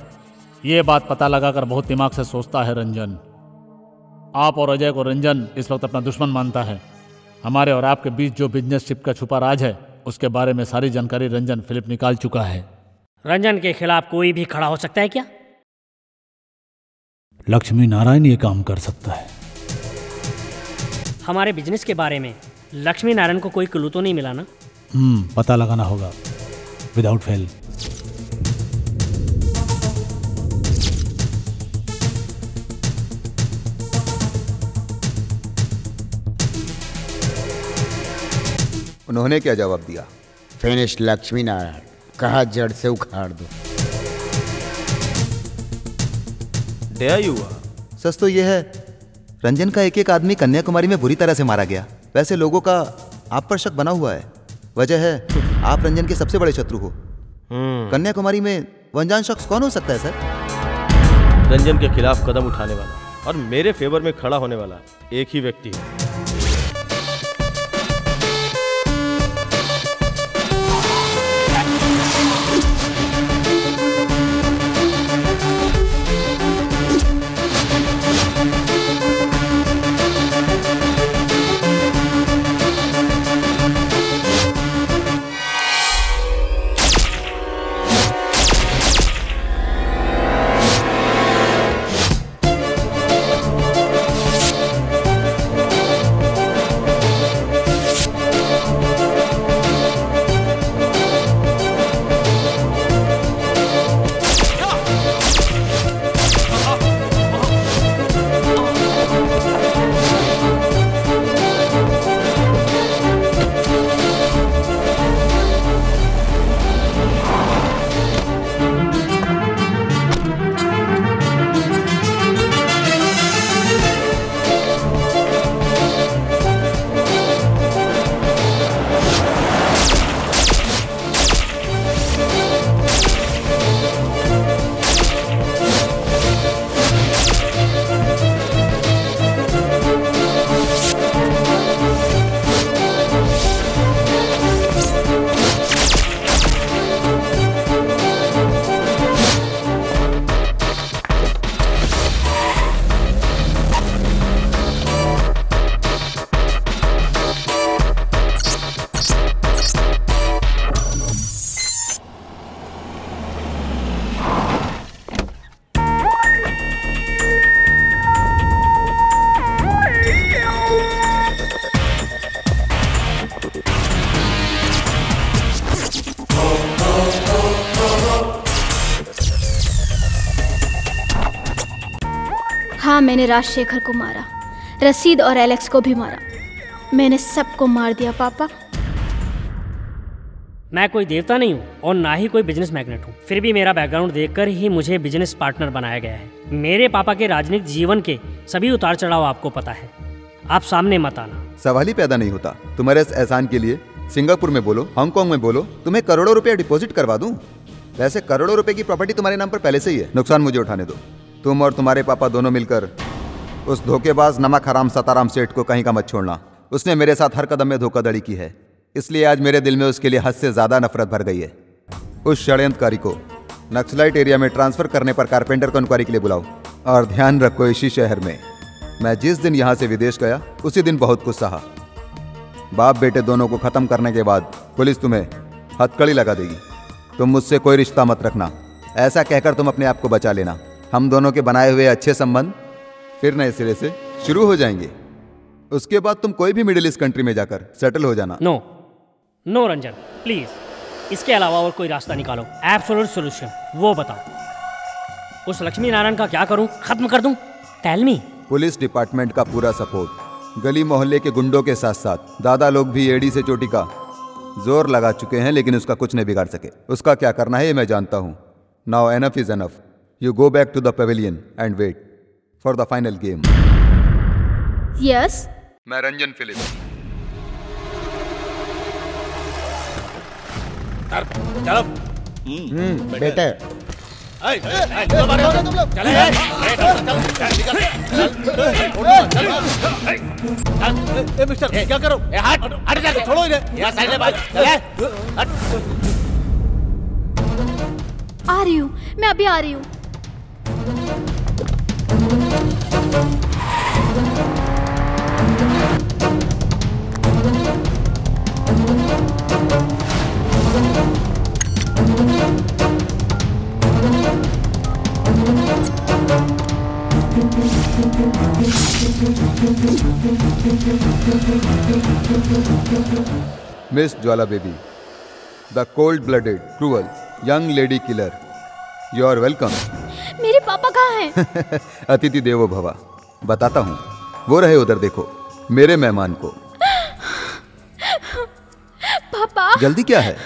ये बात पता लगाकर बहुत दिमाग से सोचता है रंजन। आप और अजय को रंजन इस वक्त अपना दुश्मन मानता है। हमारे और आपके बीच जो बिजनेसशिप का छुपा राज है उसके बारे में सारी जानकारी रंजन फिलिप निकाल चुका है। रंजन के खिलाफ कोई भी खड़ा हो सकता है क्या? लक्ष्मी नारायण ये काम कर सकता है। हमारे बिजनेस के बारे में लक्ष्मी नारायण को कोई क्लू तो नहीं मिला ना? पता लगाना होगा विदाउट फेल। उन्होंने क्या जवाब दिया? फिनिश लक्ष्मी नारायण, कहा जड़ से उखाड़ दो। दया युवा। सच तो यह है, रंजन का एक एक आदमी कन्याकुमारी में बुरी तरह से मारा गया। वैसे लोगों का आप पर शक बना हुआ है। वजह है आप रंजन के सबसे बड़े शत्रु हो। कन्याकुमारी में वो अनजान शख्स कौन हो सकता है सर? रंजन के खिलाफ कदम उठाने वाला और मेरे फेवर में खड़ा होने वाला एक ही व्यक्ति है। मैंने राजशेखर को मारा, रसीद और एलेक्स को भी मारा। मैंने सबको मार दिया पापा। मैं कोई देवता नहीं हूँ और ना ही कोई बिजनेस मैग्नेट हूँ, फिर भी मेरा बैकग्राउंड देखकर ही मुझे बिजनेस पार्टनर बनाया गया है। मेरे पापा के राजनीतिक जीवन के सभी उतार चढ़ाव आपको पता है, आप सामने मत आना। सवाल ही पैदा नहीं होता। तुम्हारे इस एहसान के लिए सिंगापुर में बोलो, हांगकांग में बोलो, तुम्हें करोड़ों रुपया डिपॉजिट करवा दूं। वैसे करोड़ों रुपए की प्रॉपर्टी तुम्हारे नाम पर पहले से ही है, नुकसान मुझे उठाने दो। तुम और तुम्हारे पापा दोनों मिलकर उस धोखेबाज नमक हराम सताराम सेठ को कहीं का मत छोड़ना। उसने मेरे साथ हर कदम में धोखाधड़ी की है, इसलिए आज मेरे दिल में उसके लिए हद से ज्यादा नफरत भर गई है। उस षड्यंत्रकारी को नक्सलाइट एरिया में ट्रांसफर करने पर कारपेंटर को इंक्वायरी के लिए बुलाओ। और ध्यान रखो, इसी शहर में मैं जिस दिन यहाँ से विदेश गया उसी दिन बहुत कुछ सहा। बाप बेटे दोनों को खत्म करने के बाद पुलिस तुम्हें हथकड़ी लगा देगी। तुम मुझसे कोई रिश्ता मत रखना, ऐसा कहकर तुम अपने आप को बचा लेना। हम दोनों के बनाए हुए अच्छे संबंध फिर नए सिरे से शुरू हो जाएंगे। उसके बाद तुम कोई भी मिडिल ईस्ट कंट्री में जाकर सेटल हो जाना। नो रंजन, प्लीज, इसके अलावा और कोई रास्ता निकालो, एब्सोल्यूट सॉल्यूशन वो बताओ। उस लक्ष्मी नारायण का क्या करूं, खत्म कर दूं? Tell me. पुलिस डिपार्टमेंट का पूरा सपोर्ट, गली मोहल्ले के गुंडों के साथ साथ दादा लोग भी एड़ी से चोटी का जोर लगा चुके हैं, लेकिन उसका कुछ नहीं बिगाड़ सके। उसका क्या करना है ये मैं जानता हूं। Now enough is enough. You go back to the pavilion and wait for the final game. Yes, मैं रंजन फिलिप्स। चलो। बेटा मिस्टर क्या करो? हट जा, छोड़ो इन्हें। यहाँ साइड में आ रही हूँ, मैं अभी आ रही हूँ। Miss Jwala baby, the cold blooded cruel young lady killer, you are welcome. मेरे पापा कहाँ हैं? अतिथि देवो भवा। बताता हूँ, वो रहे उधर, देखो मेरे मेहमान को। पापा जल्दी क्या है?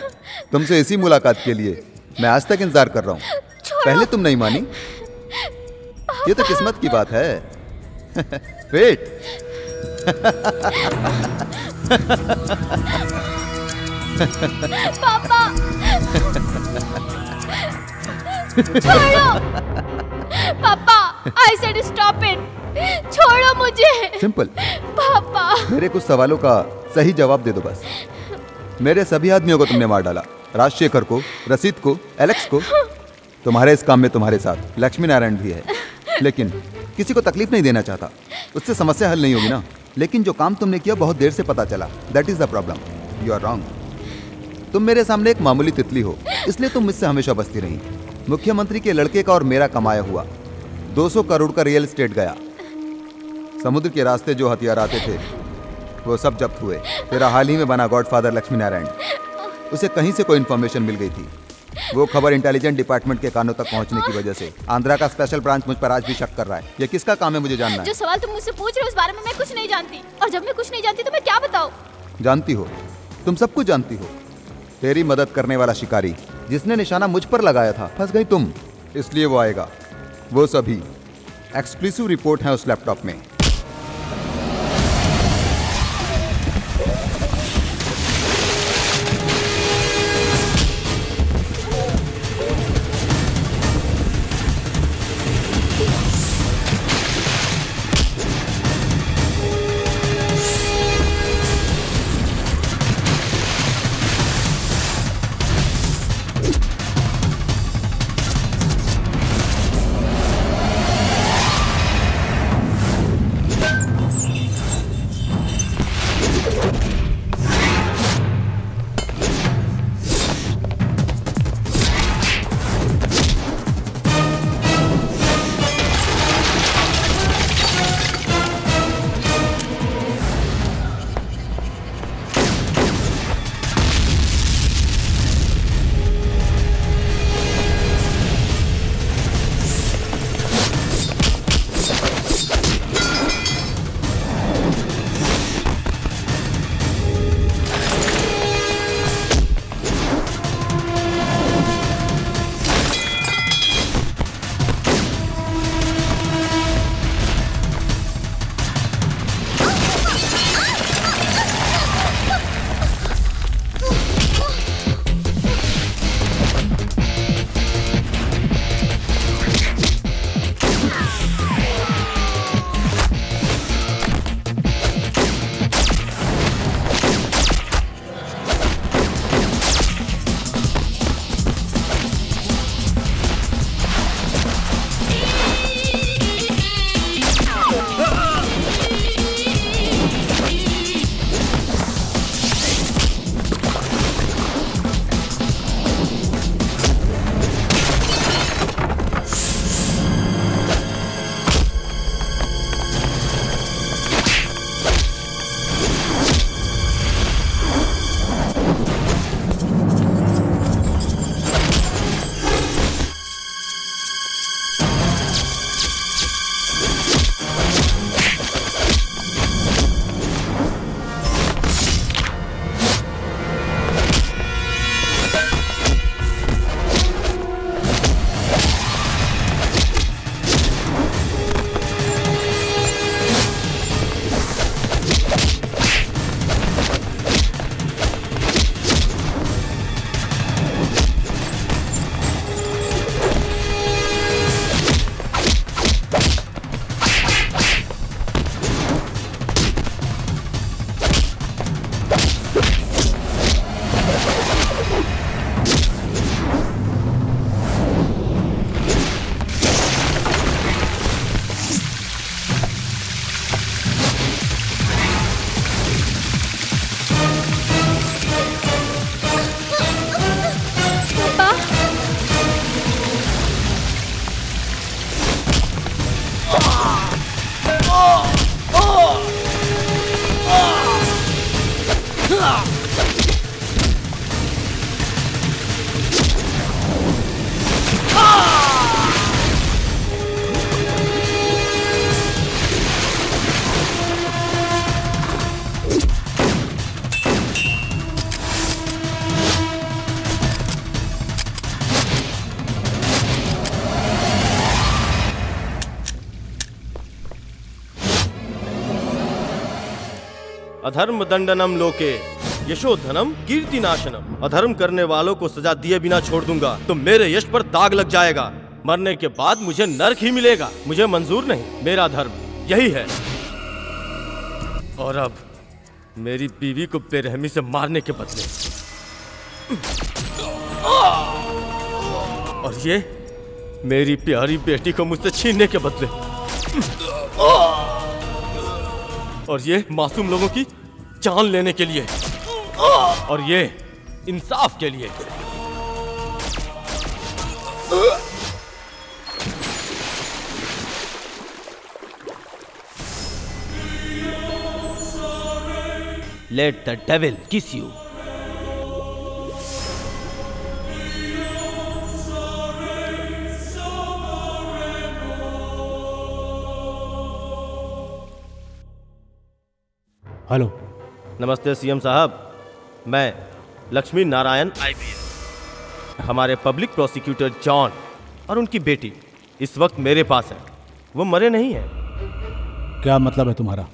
तुमसे इसी मुलाकात के लिए मैं आज तक इंतजार कर रहा हूँ। पहले तुम नहीं मानी, ये तो किस्मत की बात है। वेट। पापा छोड़ो। पापा, आई सेड स्टॉप इट। छोड़ो मुझे। सिंपल। पापा, मेरे कुछ सवालों का सही जवाब दे दो बस। मेरे सभी आदमियों को तुमने मार डाला, राजशेखर को, रसीद को, एलेक्स को। तुम्हारे इस काम में तुम्हारे साथ लक्ष्मी नारायण भी है, लेकिन किसी को तकलीफ नहीं देना चाहता। उससे समस्या हल नहीं होगी ना। लेकिन जो काम तुमने किया बहुत देर से पता चला, that is the problem. You are wrong. तुम मेरे सामने एक मामूली तितली हो, इसलिए तुम मुझसे हमेशा बचती रही। मुख्यमंत्री के लड़के का और मेरा कमाया हुआ 200 करोड़ का रियल एस्टेट गया। समुद्र के रास्ते जो हथियार आते थे वो सब जब्त हुए। तेरा हाल ही में बना गॉडफादर लक्ष्मी नारायण, उसे कहीं से कोई इन्फॉर्मेशन मिल गई थी। वो खबर इंटेलिजेंस डिपार्टमेंट के कानों तक पहुंचने की वजह से आंध्रा का स्पेशल ब्रांच मुझ पर आज भी शक कर रहा है। ये किसका काम है मुझे जानना है। जो सवाल तुम मुझसे पूछ रहे हो उस बारे में मैं कुछ नहीं जानती, और जब मैं कुछ नहीं जानती तो मैं क्या बताऊं? जानती हो, तुम सब कुछ जानती हो। तेरी मदद करने वाला शिकारी जिसने निशाना मुझ पर लगाया था, फंस गई तुम, इसलिए वो आएगा। वो सभी एक्सक्लूसिव रिपोर्ट है उस लैपटॉप में। अधर्म दंडनम लोके यशोधनम कीर्तिनाशनम। अधर्म करने वालों को सजा दिए बिना छोड़ दूंगा तो मेरे यश पर दाग लग जाएगा। मरने के बाद मुझे नरक ही मिलेगा। मुझे मंजूर नहीं, मेरा धर्म यही है। और अब मेरी बीवी को बेरहमी से मारने के बदले और ये मेरी प्यारी बेटी को मुझसे छीनने के बदले और ये मासूम लोगों की जान लेने के लिए और ये इंसाफ के लिए। Let the devil kiss you. Hello. नमस्ते सीएम साहब, मैं लक्ष्मी नारायण IPS। हमारे पब्लिक प्रोसिक्यूटर जॉन और उनकी बेटी इस वक्त मेरे पास है। वो मरे नहीं हैं। क्या मतलब है तुम्हारा?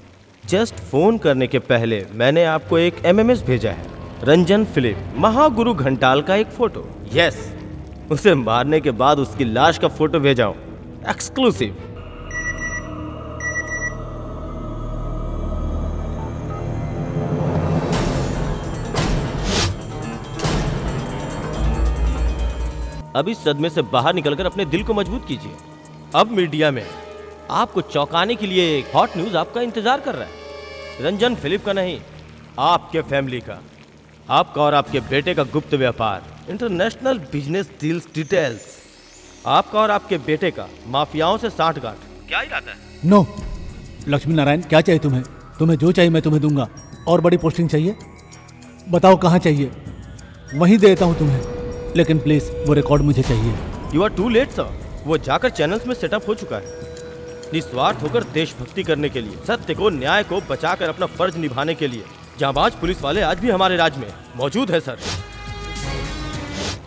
जस्ट फोन करने के पहले मैंने आपको एक MMS भेजा है। रंजन फिलिप, महागुरु घंटाल का एक फोटो। यस, उसे मारने के बाद उसकी लाश का फोटो भेजा हूं, एक्सक्लूसिव। अब इस सदमे से बाहर निकलकर अपने दिल को मजबूत कीजिए। अब मीडिया में आपको चौंकाने के लिए एक हॉट न्यूज आपका इंतजार कर रहा है। रंजन फिलिप का नहीं, आपके फैमिली का, आपका और आपके बेटे का गुप्त व्यापार, इंटरनेशनल बिजनेस डील्स डिटेल्स, आपका और आपके बेटे का माफियाओं से साठगांठ। क्या इरादा है? नो लक्ष्मी नारायण, क्या चाहिए तुम्हें? तुम्हें जो चाहिए मैं तुम्हें दूंगा। और बड़ी पोस्टिंग चाहिए? बताओ कहाँ चाहिए, वहीं देता हूँ तुम्हें। लेकिन प्लीज वो रिकॉर्ड मुझे चाहिए। You are too late sir. वो जाकर चैनल्स में सेटअप हो चुका है। निस्वार्थ होकर देशभक्ति करने के लिए, सत्य को, न्याय को बचाकर अपना फर्ज निभाने के लिए जांबाज पुलिस वाले आज भी हमारे राज्य में मौजूद है सर।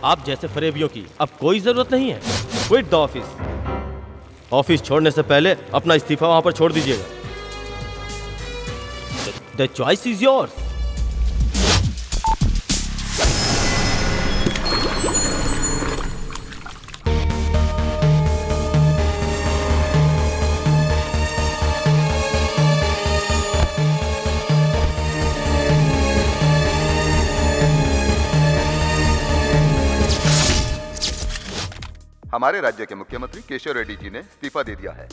आप जैसे फरेबियों की अब कोई जरूरत नहीं है। Quit the office. ऑफिस छोड़ने से पहले अपना इस्तीफा वहां पर छोड़ दीजिएगा। The choice is yours. हमारे राज्य के मुख्यमंत्री केशव रेड्डी जी ने इस्तीफा दे दिया है।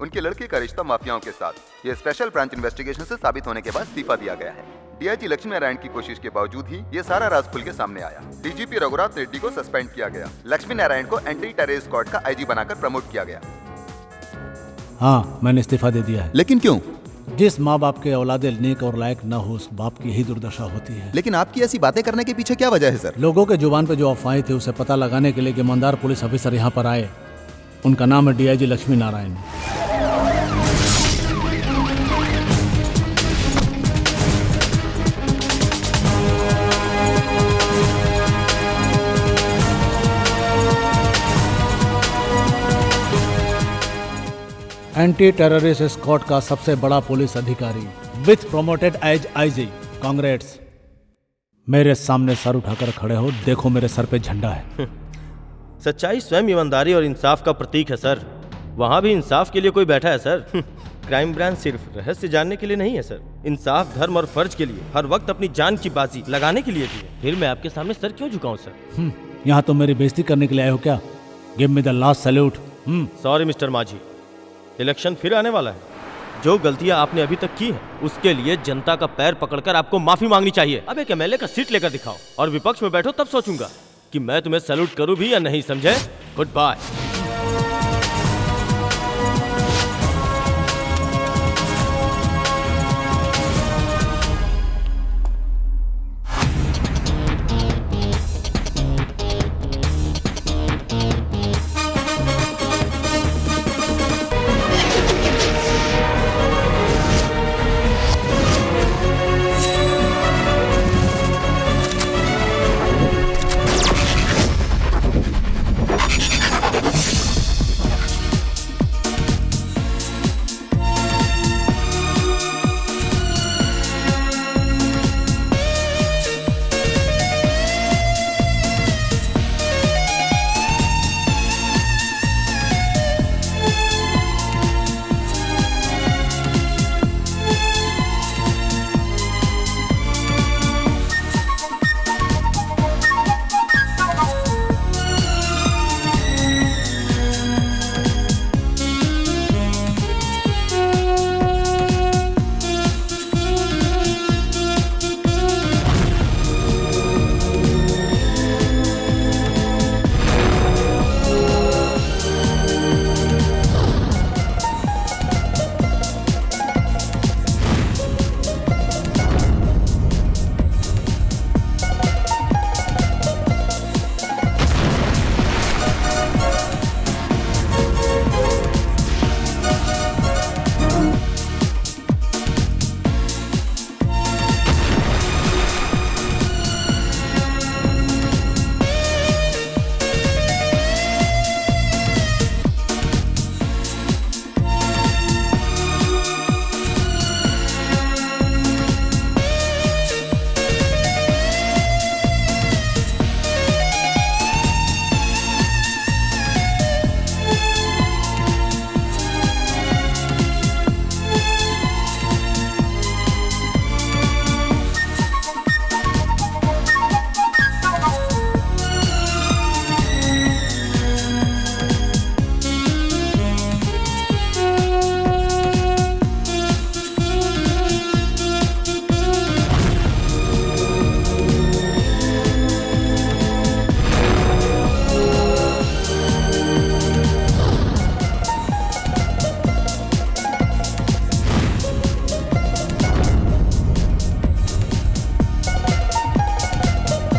उनके लड़के का रिश्ता माफियाओं के साथ ये स्पेशल ब्रांच इन्वेस्टिगेशन से साबित होने के बाद इस्तीफा दिया गया है। डीआईजी लक्ष्मी नारायण की कोशिश के बावजूद ही ये सारा राज खुल के सामने आया। डीजीपी रघुराज रेड्डी को सस्पेंड किया गया। लक्ष्मी नारायण को एंटी टेररिस्ट स्क्वाड का आईजी बनाकर प्रमोट किया गया। हाँ, मैंने इस्तीफा दे दिया है। लेकिन क्यों? जिस माँ बाप के औलादे नेक और लायक न हो, उस बाप की यही दुर्दशा होती है। लेकिन आपकी ऐसी बातें करने के पीछे क्या वजह है सर? लोगों के जुबान पे जो अफवाहें थे उसे पता लगाने के लिए कि ईमानदार पुलिस ऑफिसर यहाँ पर आए। उनका नाम है DIG Lakshmi Narayan. Anti terrorist squad का सबसे बड़ा पुलिस अधिकारी with promoted as IG. Congrats. मेरे सामने सर उठाकर खड़े हो, देखो मेरे सर पे झंडा है। सच्चाई स्वयं ईमानदारी और इंसाफ का प्रतीक है सर। वहाँ भी इंसाफ के लिए कोई बैठा है सर। क्राइम ब्रांच सिर्फ रहस्य जानने के लिए नहीं है सर, इंसाफ, धर्म और फर्ज के लिए हर वक्त अपनी जान की बाजी लगाने के लिए भी है। फिर मैं आपके सामने सर क्यों झुकाऊं सर? यहाँ तो मेरी बेइज्जती करने के लिए आए हो क्या? Give me the last salute. Sorry mister माझी, इलेक्शन फिर आने वाला है। जो गलतियां आपने अभी तक की हैं, उसके लिए जनता का पैर पकड़कर आपको माफी मांगनी चाहिए। अब एक एमएलए का सीट लेकर दिखाओ और विपक्ष में बैठो, तब सोचूंगा कि मैं तुम्हें सैल्यूट करूं भी या नहीं। समझे? Good bye.